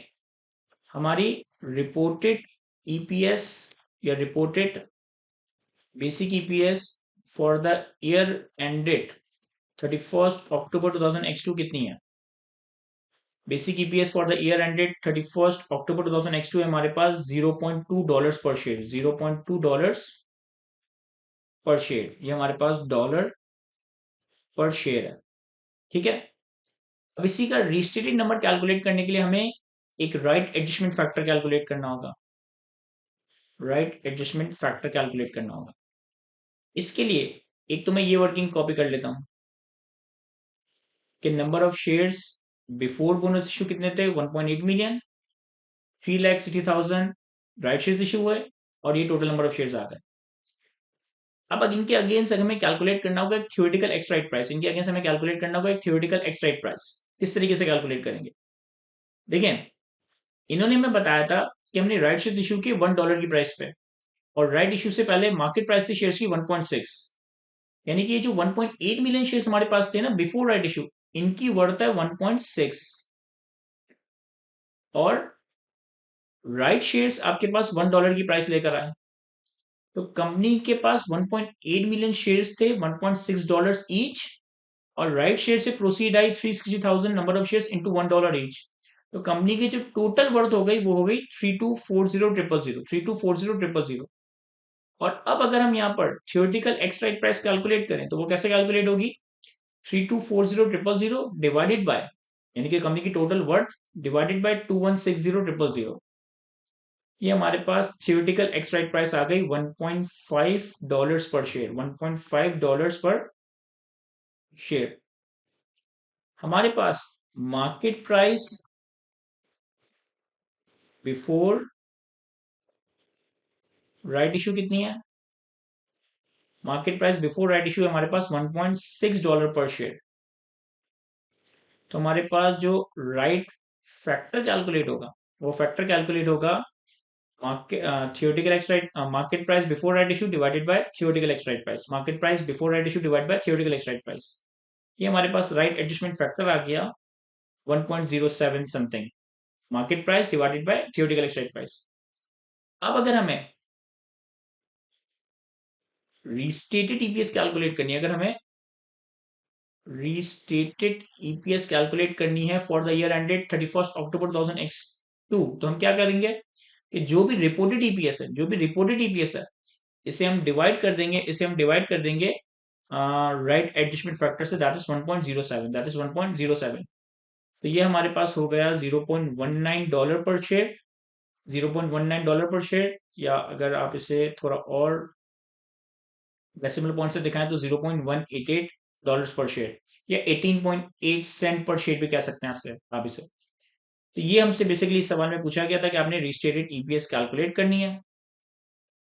हमारी रिपोर्टेड ईपीएस या reported basic EPS for the year ended 31st अक्टूबर 2002 कितनी है? Basic EPS for the year ended 31st अक्टूबर 2002 है हमारे पास $0.2 पर शेयर, $0.2 पर शेयर, ये हमारे पास डॉलर पर शेयर है। ठीक है, अब इसी का रिस्टेटेड नंबर कैलकुलेट करने के लिए हमें एक राइट एडजस्टमेंट फैक्टर कैलकुलेट करना होगा, राइट एडजस्टमेंट फैक्टर कैलकुलेट करना होगा। इसके लिए एक तो मैं ये वर्किंग कॉपी कर लेता हूं कि number of shares before bonus issue कितने थे? 1.8 मिलियन, 3,60,000 राइट शेयर्स इशू हुए, और ये टोटल नंबर ऑफ शेयर्स आ गए। अब इनके अगेंस्ट हमें कैलकुलेट करना होगा एक थ्योरेटिकल एक्स राइट प्राइस, इनके अगेंस्ट हमें कैलकुलेट करना होगा एक थ्योरेटिकल एक्स राइट प्राइस। इस तरीके से कैलकुलेट करेंगे। देखें, इन्होंने हमें बताया था कि हमने राइट शेयर इशू किए $1 की प्राइस पे, और राइट इशू से पहले मार्केट प्राइस थी शेयर्स की 1.6, यानी कि ये जो 1.8 मिलियन शेयर्स हमारे पास थे ना बिफोर राइट इशू, इनकी वर्थ है 1.6, और राइट शेयर्स आपके पास $1 की प्राइस लेकर आए। तो कंपनी के पास 1.8 मिलियन शेयर्स थे, $1.6 ईच, और राइट शेयर से proceed I 360,000 number of shares into $1 each. तो कंपनी की जो टोटल वर्थ हो गई वो हो गई 3240,000, 3240,000। और अब अगर हम यहाँ पर थियोरेटिकल एक्सट्राइक प्राइस कैलकुलेट करें तो वो कैसे कैलकुलेट होगी? 3240,000 डिवाइडेड बाय, यानी कि कंपनी की टोटल वर्थ डिवाइडेड बाय 2160,000। ये हमारे पास थियोरेटिकल एक्सट्राइक प्राइस आ गई $1.5 पर शेयर, $1.5 पर शेयर। हमारे पास market price before right issue कितनी है? Market price before right issue हमारे पास $1.6 पर शेयर। तो हमारे पास जो राइट फैक्टर कैलकुलेट होगा वो फैक्टर कैलकुलेट होगा market theoretical ex right market price before right issue divided by theoretical ex right price, market price before right issue divided by theoretical ex right price. ये हमारे पास राइट एडजस्टमेंट फैक्टर आ गया 1.07 something, market price divided by theoretical ex right price. अब अगर हमें रीस्टेटेड ईपीएस कैलकुलेट करनी है, अगर हमें रीस्टेटेड ईपीएस कैलकुलेट करनी है for the year ended 31 October 2002, तो हम क्या करेंगे कि जो भी रिपोर्टेड ईपीएस है, जो भी रिपोर्टेड ईपीएस है, इसे हम डिवाइड कर देंगे, इसे हम डिवाइड कर देंगे राइट एडजस्टमेंट फैक्टर से, दैट इज 1.07, दैट इज 1.07। तो ये हमारे पास हो गया $0.19 पर शेयर, $0.19 पर शेयर, या अगर आप इसे थोड़ा और डेसिमल पॉइंट से दिखाएं तो $0.188 पर शेयर, या 18.8 सेंट पर शेयर भी कह सकते हैं आप इसे। तो ये हमसे बेसिकली इस सवाल में पूछा गया था कि आपने रिस्टेटेड ईपीएस कैलकुलेट करनी है।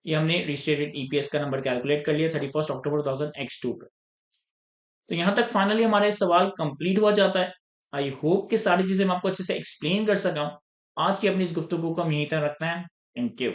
ये हमने रिस्टेटेड ईपीएस का नंबर कैलकुलेट कर लिया 31 अक्टूबर 2002 पे। तो यहां तक फाइनली हमारा ये सवाल कंप्लीट हुआ जाता है। आई होप कि सारी चीजें मैं आपको अच्छे से एक्सप्लेन कर सका हूं। आज की अपनी इस गुफ्तगू को हम यहीं तक रखना है। Thank you.